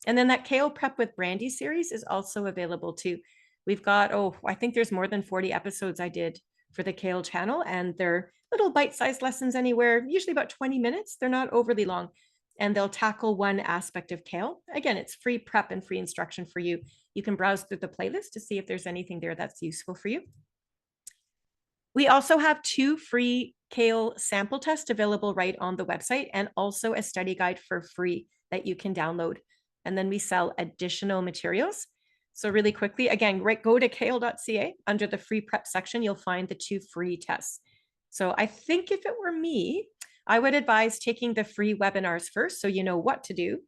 A: And then that CAEL Prep with Brandy series is also available too. We've got, I think there's more than 40 episodes I did for the CAEL channel, and they're little bite-sized lessons anywhere, usually about 20 minutes. They're not overly long, and they'll tackle one aspect of CAEL. Again, it's free prep and free instruction for you. You can browse through the playlist to see if there's anything there that's useful for you. We also have 2 free CAEL sample tests available right on the website, and also a study guide for free that you can download. And then we sell additional materials. So really quickly, again, go to cael.ca. Under the free prep section, you'll find the 2 free tests. So I think if it were me, I would advise taking the free webinars first so you know what to do,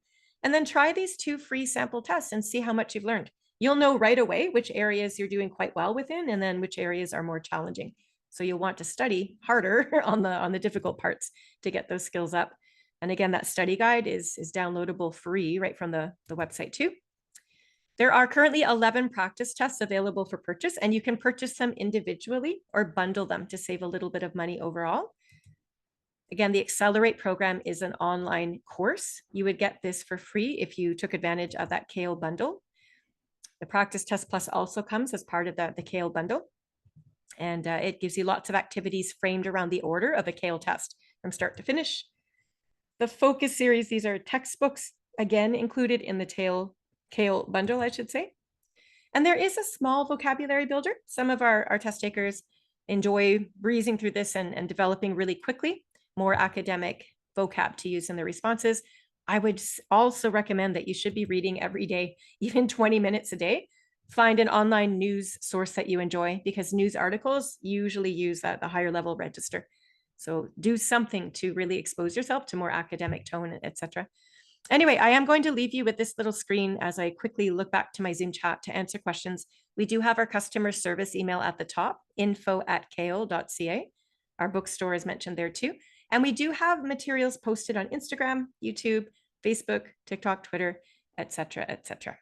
A: and then try these 2 free sample tests and see how much you've learned. You'll know right away which areas you're doing quite well within and then which areas are more challenging. So you'll want to study harder on the difficult parts to get those skills up. And again, that study guide is downloadable free right from the website too. There are currently 11 practice tests available for purchase, and you can purchase them individually or bundle them to save a little bit of money overall. Again, the Accelerate program is an online course. You would get this for free if you took advantage of that CAEL bundle. The Practice Test Plus also comes as part of the CAEL bundle. And it gives you lots of activities framed around the order of a CAEL test from start to finish. The Focus series, these are textbooks, again, included in the CAEL bundle, I should say. And there is a small vocabulary builder. Some of our test takers enjoy breezing through this and developing really quickly more academic vocab to use in their responses. I would also recommend that you should be reading every day, even 20 minutes a day, find an online news source that you enjoy, because news articles usually use the higher level register. So do something to really expose yourself to more academic tone, etc. Anyway, I am going to leave you with this little screen as I quickly look back to my Zoom chat to answer questions. We do have our customer service email at the top, info@cael.ca. Our bookstore is mentioned there too. And we do have materials posted on Instagram, YouTube, Facebook, TikTok, Twitter, etc., etc.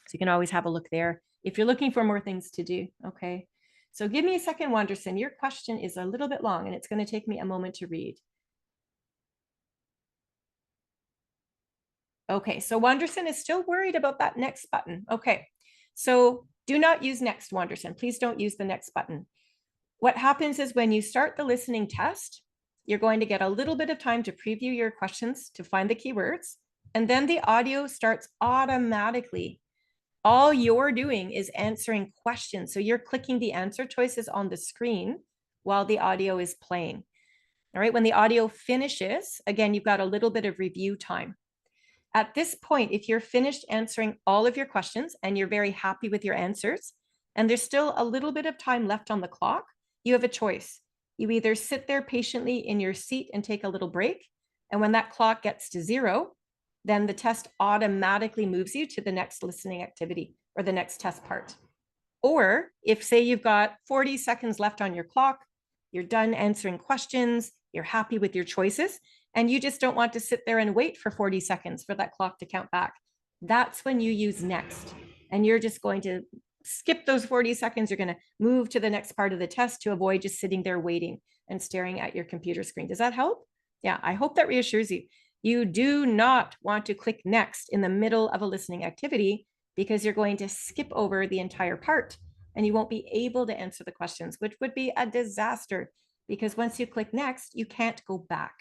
A: So you can always have a look there if you're looking for more things to do. Okay. So give me a second, Wanderson. Your question is a little bit long and it's going to take me a moment to read. Okay, so Wanderson is still worried about that next button. Okay, so do not use next, Wanderson. Please don't use the next button. What happens is when you start the listening test, you're going to get a little bit of time to preview your questions to find the keywords, and then the audio starts automatically. All you're doing is answering questions. So you're clicking the answer choices on the screen while the audio is playing. All right, when the audio finishes, again, you've got a little bit of review time. At this point, if you're finished answering all of your questions and you're very happy with your answers, and there's still a little bit of time left on the clock, you have a choice. You either sit there patiently in your seat and take a little break, and when that clock gets to 0, then the test automatically moves you to the next listening activity or the next test part. Or if, say, you've got 40 seconds left on your clock, you're done answering questions, you're happy with your choices, and you just don't want to sit there and wait for 40 seconds for that clock to count back, that's when you use next. And you're just going to skip those 40 seconds. You're going to move to the next part of the test to avoid just sitting there waiting and staring at your computer screen. Does that help? Yeah, I hope that reassures you. You do not want to click next in the middle of a listening activity, because you're going to skip over the entire part and you won't be able to answer the questions, which would be a disaster, because once you click next, you can't go back.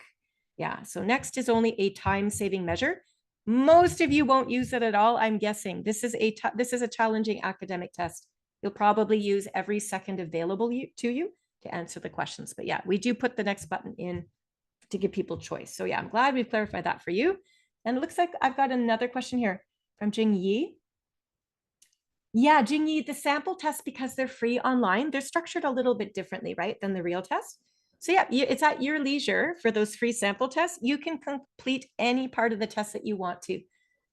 A: Yeah, so next is only a time-saving measure. Most of you won't use it at all, I'm guessing. This is a challenging academic test. You'll probably use every second available to you to answer the questions. But yeah, we do put the next button in to give people choice. So yeah, I'm glad we've clarified that for you. And it looks like I've got another question here from Jing Yi. Yeah, Jingyi, the sample tests, because they're free online, they're structured a little bit differently, right, than the real test. So yeah, it's at your leisure for those free sample tests. You can complete any part of the test that you want to,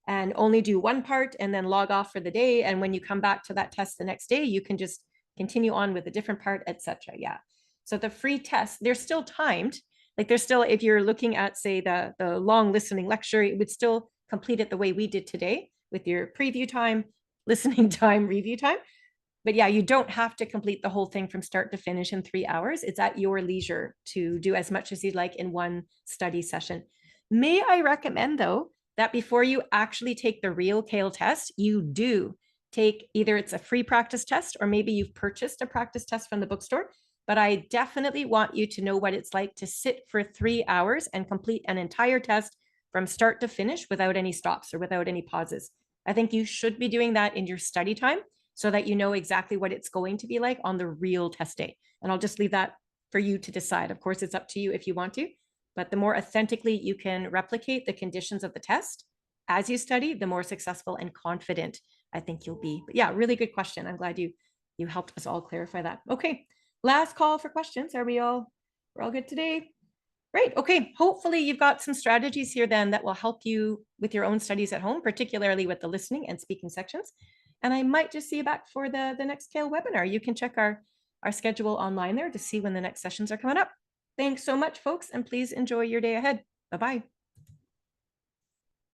A: and only do one part and then log off for the day. And when you come back to that test the next day, you can just continue on with a different part, etc. Yeah. So the free tests, they're still timed. Like they're still, if you're looking at, say, the long listening lecture, it would still complete it the way we did today with your preview time, listening time, review time. But yeah, you don't have to complete the whole thing from start to finish in 3 hours. It's at your leisure to do as much as you'd like in one study session. May I recommend, though, that before you actually take the real CAEL test, you do take either it's a free practice test or maybe you've purchased a practice test from the bookstore. But I definitely want you to know what it's like to sit for 3 hours and complete an entire test from start to finish without any stops or without any pauses. I think you should be doing that in your study time so that you know exactly what it's going to be like on the real test day. And I'll just leave that for you to decide. Of course, it's up to you if you want to, but the more authentically you can replicate the conditions of the test as you study, the more successful and confident I think you'll be. But yeah, really good question. I'm glad you helped us all clarify that. Okay, last call for questions. We're all good today? Great. Okay. Hopefully you've got some strategies here then that will help you with your own studies at home, particularly with the listening and speaking sections. And I might just see you back for the next CAEL webinar. You can check our schedule online there to see when the next sessions are coming up. Thanks so much, folks, and please enjoy your day ahead. Bye-bye.